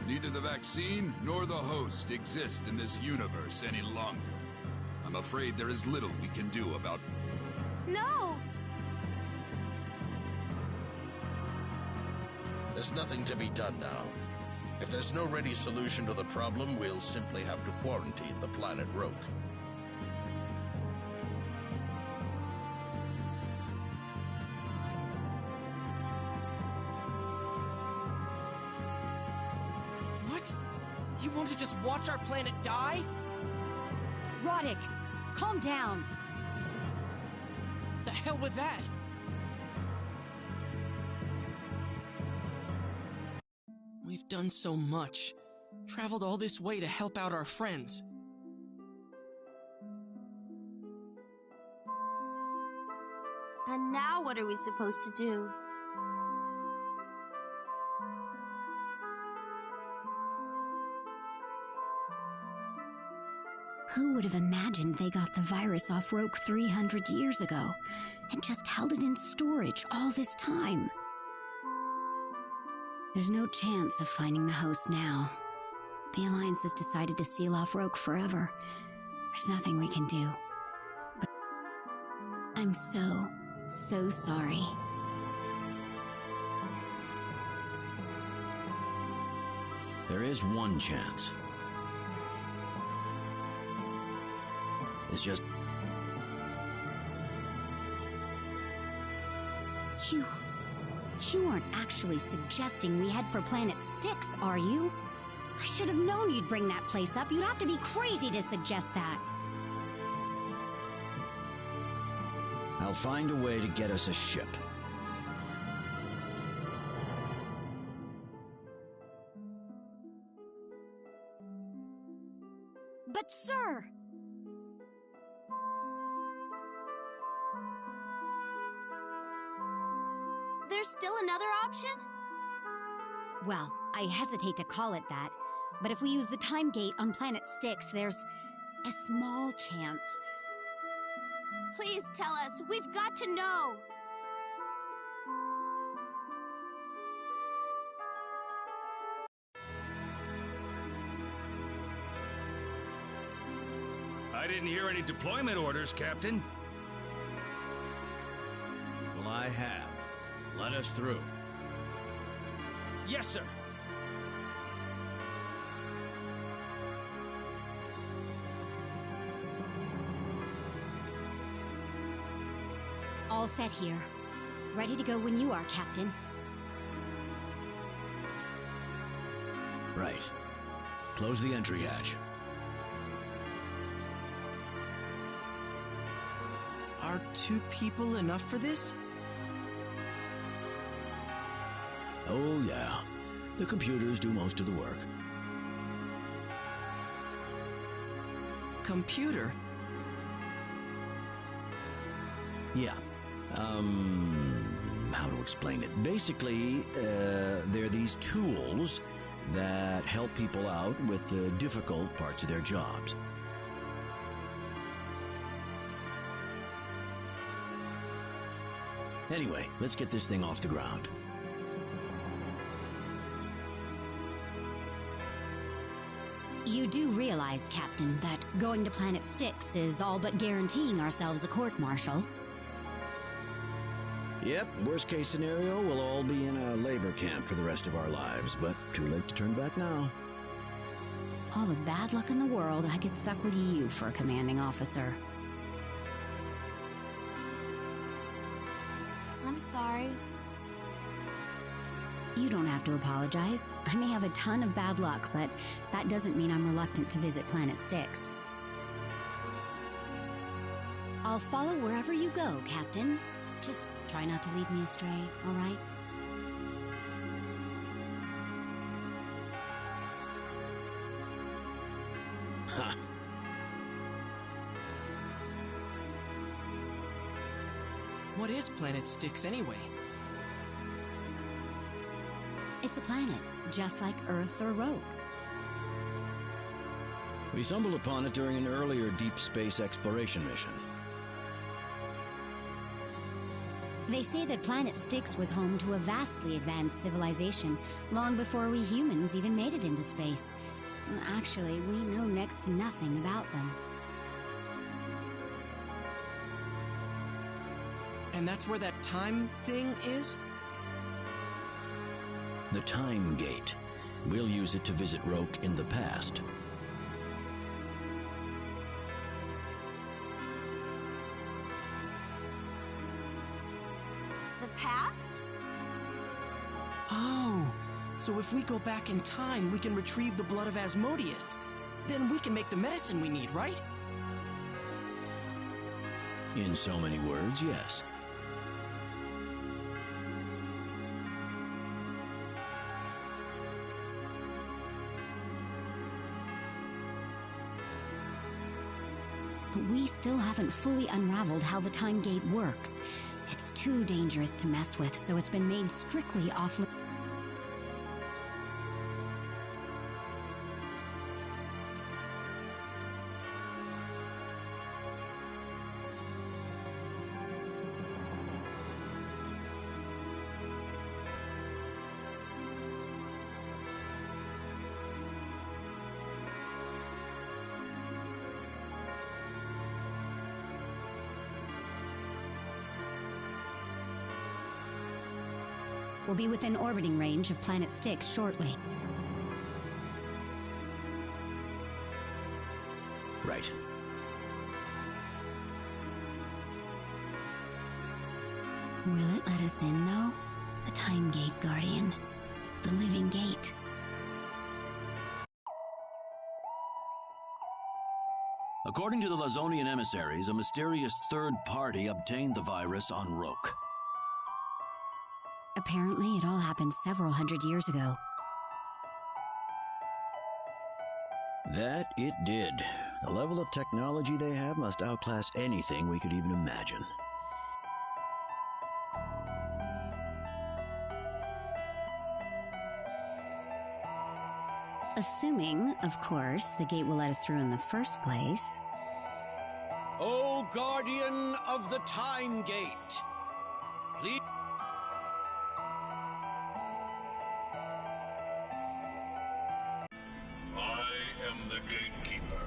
Neither the vaccine nor the host exist in this universe any longer. I'm afraid there is little we can do about... No! There's nothing to be done now. If there's no ready solution to the problem, we'll simply have to quarantine the planet Roke. What? You want to just watch our planet die? Roddick, calm down. The hell with that? We've done so much. Traveled all this way to help out our friends. And now what are we supposed to do? Who would have imagined they got the virus off Roke 300 years ago and just held it in storage all this time? There's no chance of finding the host now. The Alliance has decided to seal off Roke forever. There's nothing we can do. But I'm so sorry. There is one chance. It's just... You aren't actually suggesting we head for Planet Styx, are you? I should have known you'd bring that place up. You'd have to be crazy to suggest that. I'll find a way to get us a ship. But sir! There's still another option? Well, I hesitate to call it that, but if we use the time gate on Planet Styx, there's a small chance. Please tell us. We've got to know. I didn't hear any deployment orders, Captain. Well, I have. Let us through. Yes, sir. All set here. Ready to go when you are, Captain. Right. Close the entry hatch. Are 2 people enough for this? Oh, yeah. The computers do most of the work. Computer? Yeah. How to explain it? Basically, they're these tools that help people out with the difficult parts of their jobs. Anyway, let's get this thing off the ground. You do realize, Captain, that going to Planet Styx is all but guaranteeing ourselves a court-martial. Yep, worst case scenario, we'll all be in a labor camp for the rest of our lives, but too late to turn back now. All the bad luck in the world, I get stuck with you for a commanding officer. I'm sorry. You don't have to apologize. I may have a ton of bad luck, but that doesn't mean I'm reluctant to visit Planet Styx. I'll follow wherever you go, Captain. Just try not to lead me astray, all right? Ha! What is Planet Styx anyway? It's a planet, just like Earth or Roke. We stumbled upon it during an earlier deep space exploration mission. They say that Planet Styx was home to a vastly advanced civilization long before we humans even made it into space. Actually, we know next to nothing about them. And that's where that time thing is? The Time Gate. We'll use it to visit Roke in the past. The past? Oh, so if we go back in time, we can retrieve the blood of Asmodeus. Then we can make the medicine we need, right? In so many words, yes. But we still haven't fully unraveled how the time gate works. It's too dangerous to mess with, so it's been made strictly off-limits. We'll be within orbiting range of Planet Styx shortly. Right. Will it let us in, though? The Time Gate, Guardian. The living gate. According to the Lazonian emissaries, a mysterious third party obtained the virus on Roke. Apparently, it all happened several hundred years ago. That it did. The level of technology they have must outclass anything we could even imagine. Assuming, of course, the gate will let us through in the first place. O Guardian of the Time Gate, please... I am the Gatekeeper.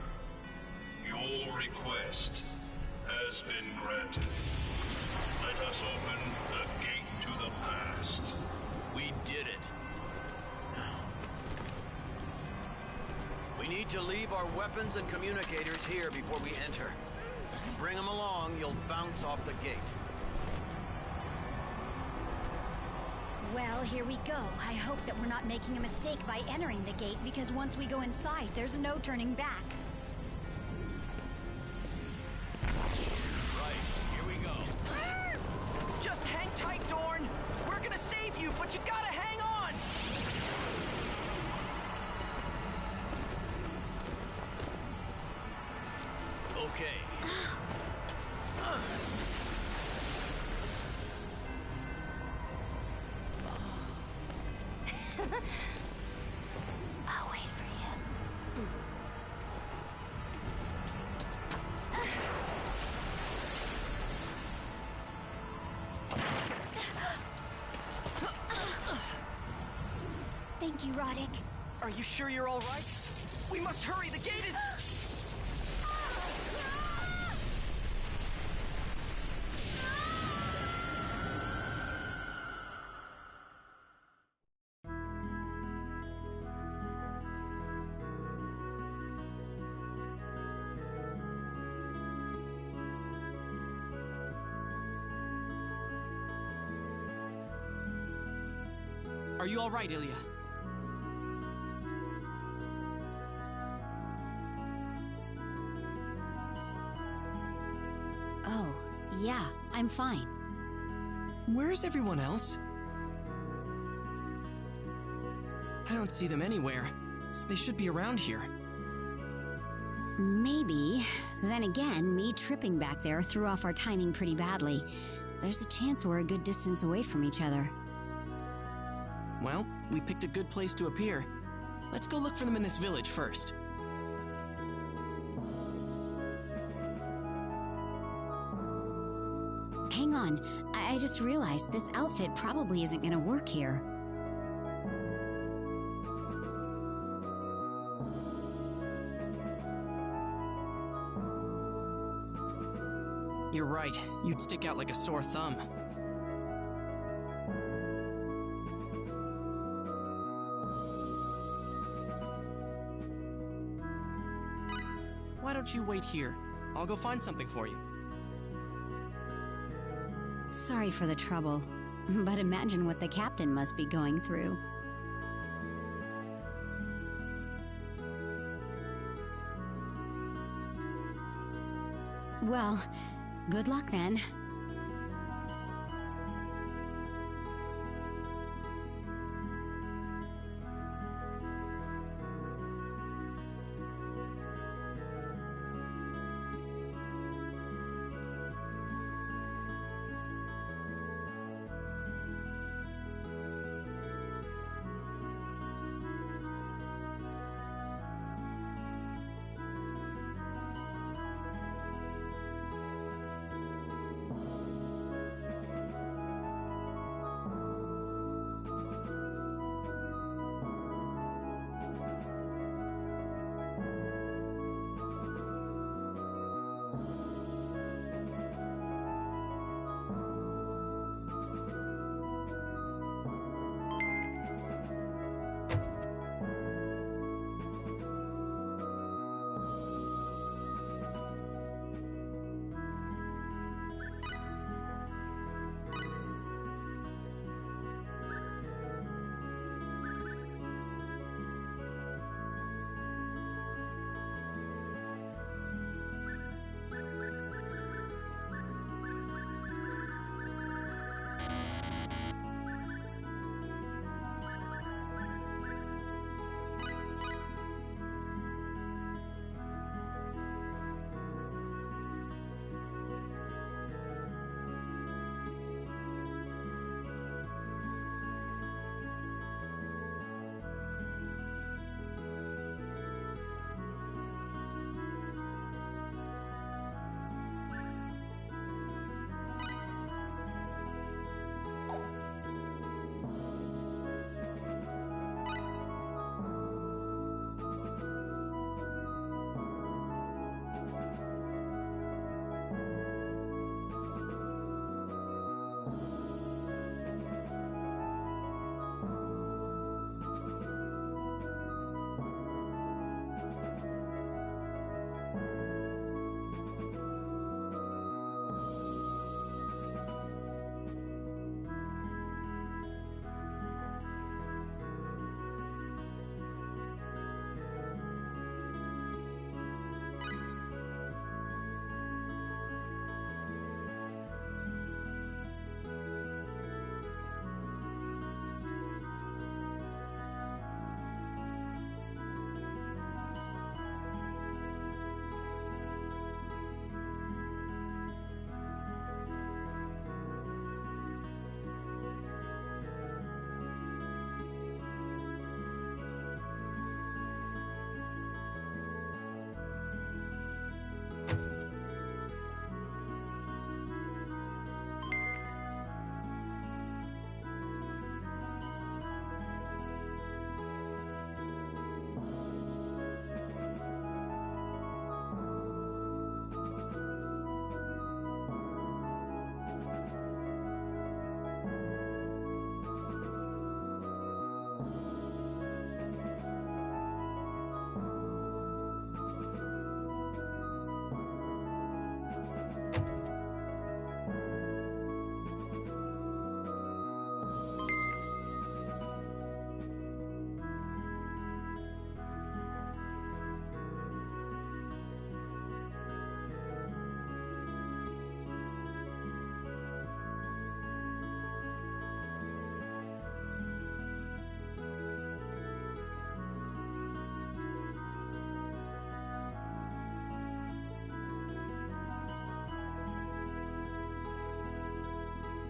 Your request has been granted. Let us open the gate to the past. We did it. We need to leave our weapons and communicators here before we enter. If you bring them along, you'll bounce off the gate. Well, here we go. I hope that we're not making a mistake by entering the gate, because once we go inside, there's no turning back. Right, here we go. Just hang tight, Dorn. We're gonna save you, but you gotta hang on. Okay. I'll wait for you. Thank you, Roddick. Are you sure you're all right? We must hurry. The gate is... Are you all right, Ilya? Oh, yeah, I'm fine. Where's everyone else? I don't see them anywhere. They should be around here. Maybe. Then again, me tripping back there threw off our timing pretty badly. There's a chance we're a good distance away from each other. Well, we picked a good place to appear. Let's go look for them in this village first. Hang on, I just realized this outfit probably isn't gonna work here. You're right, you'd stick out like a sore thumb. don't you wait here? I'll go find something for you. Sorry for the trouble, but imagine what the captain must be going through. Well, good luck then.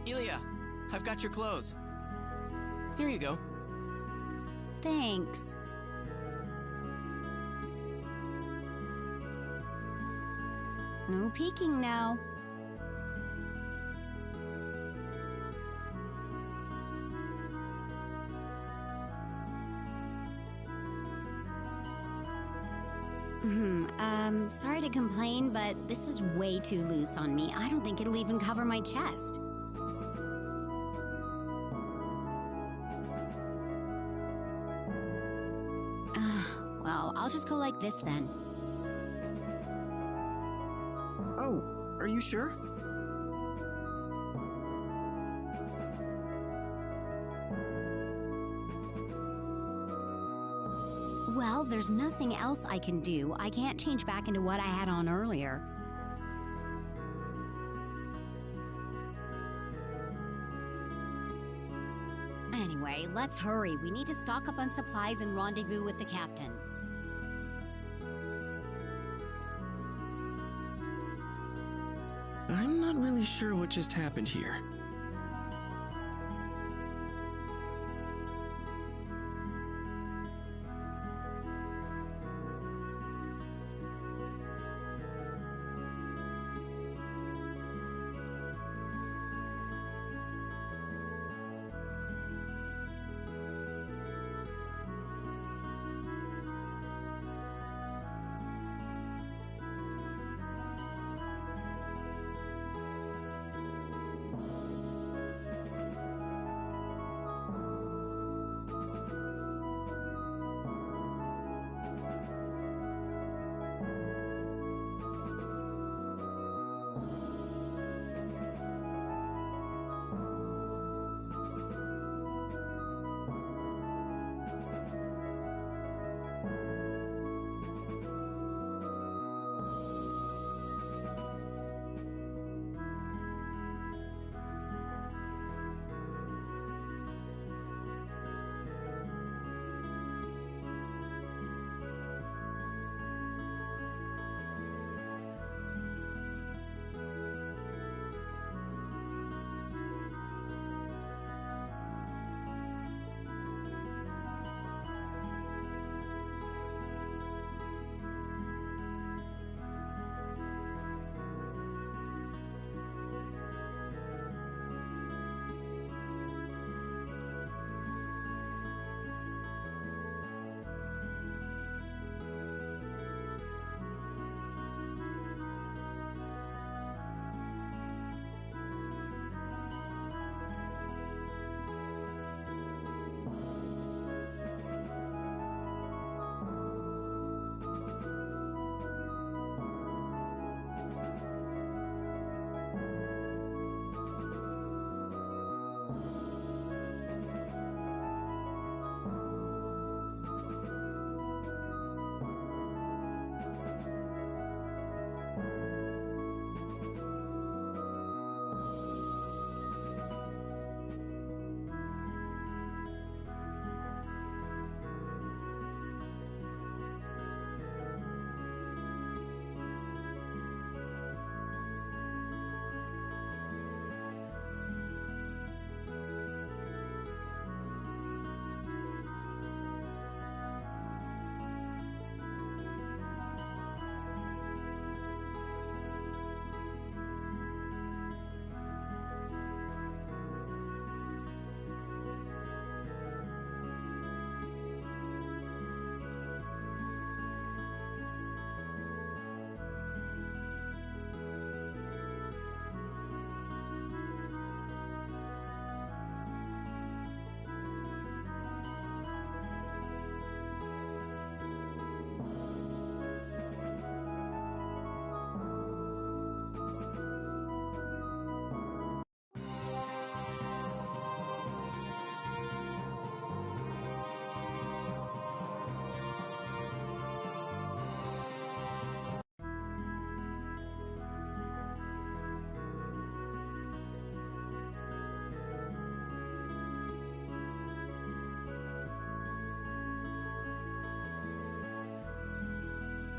Ilya, I've got your clothes. Here you go. Thanks. No peeking now. Sorry to complain, but this is way too loose on me. I don't think it'll even cover my chest. Well, I'll just go like this then. Are you sure? Well, there's nothing else I can do. I can't change back into what I had on earlier. Anyway, let's hurry. We need to stock up on supplies and rendezvous with the captain. I'm not really sure what just happened here.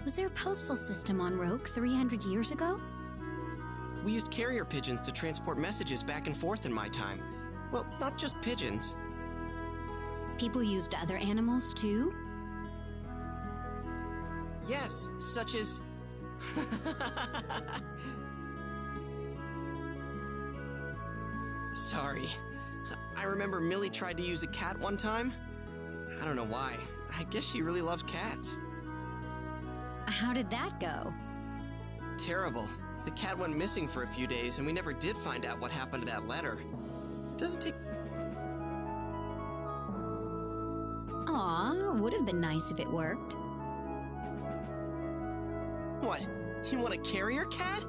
Was there a postal system on Roke 300 years ago? We used carrier pigeons to transport messages back and forth in my time. Well, not just pigeons. People used other animals too? Yes, such as... Sorry. I remember Millie tried to use a cat one time. I don't know why. I guess she really loves cats. How did that go? Terrible. The cat went missing for a few days, and we never did find out what happened to that letter. Doesn't take... Aw, would have been nice if it worked. What? You want a carrier cat?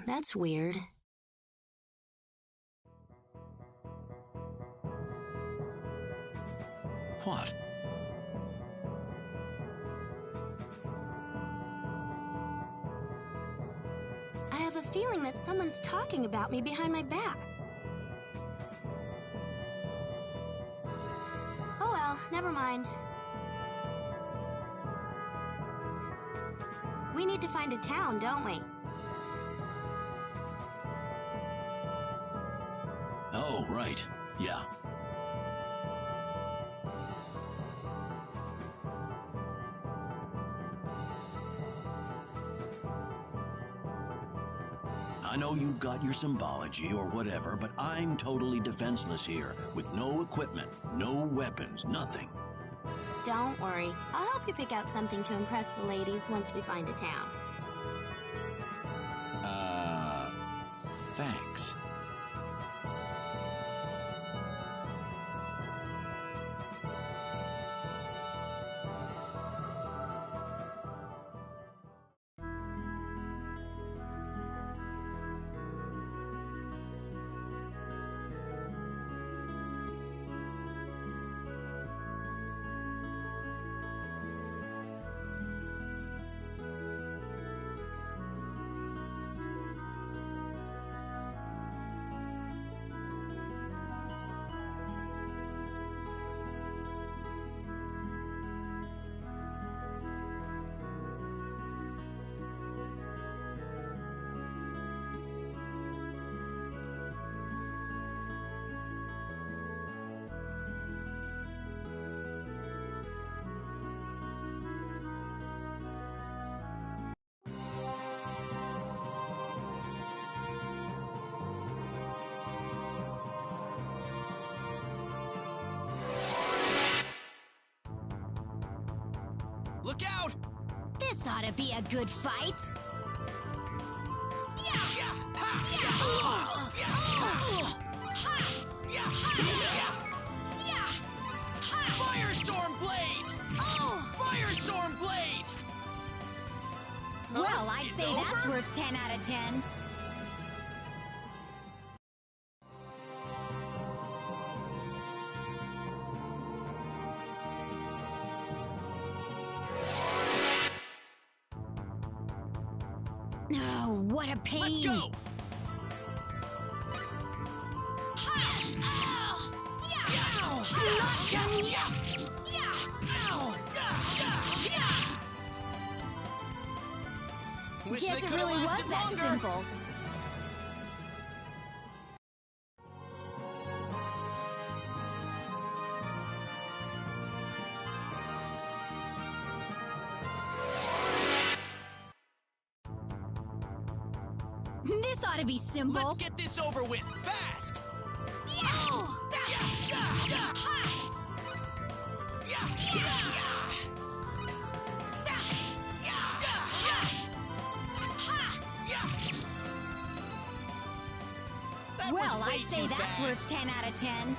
That's weird. What? I have a feeling that someone's talking about me behind my back. Oh well, never mind. We need to find a town, don't we? Oh, right. Yeah. I know you've got your symbology or whatever, but I'm totally defenseless here, with no equipment, no weapons, nothing. Don't worry. I'll help you pick out something to impress the ladies once we find a town. Thanks. Look out! This ought to be a good fight. Firestorm Blade! Firestorm Blade! Well, I'd It's say that's over? worth 10 out of 10. Oh, what a pain! Let's go! Not done yet! Wish Guess they it could've really was lasted that longer. simple. This ought to be simple. Let's get this over with, fast! That Well, was way I'd say too that's fast. worth 10 out of 10.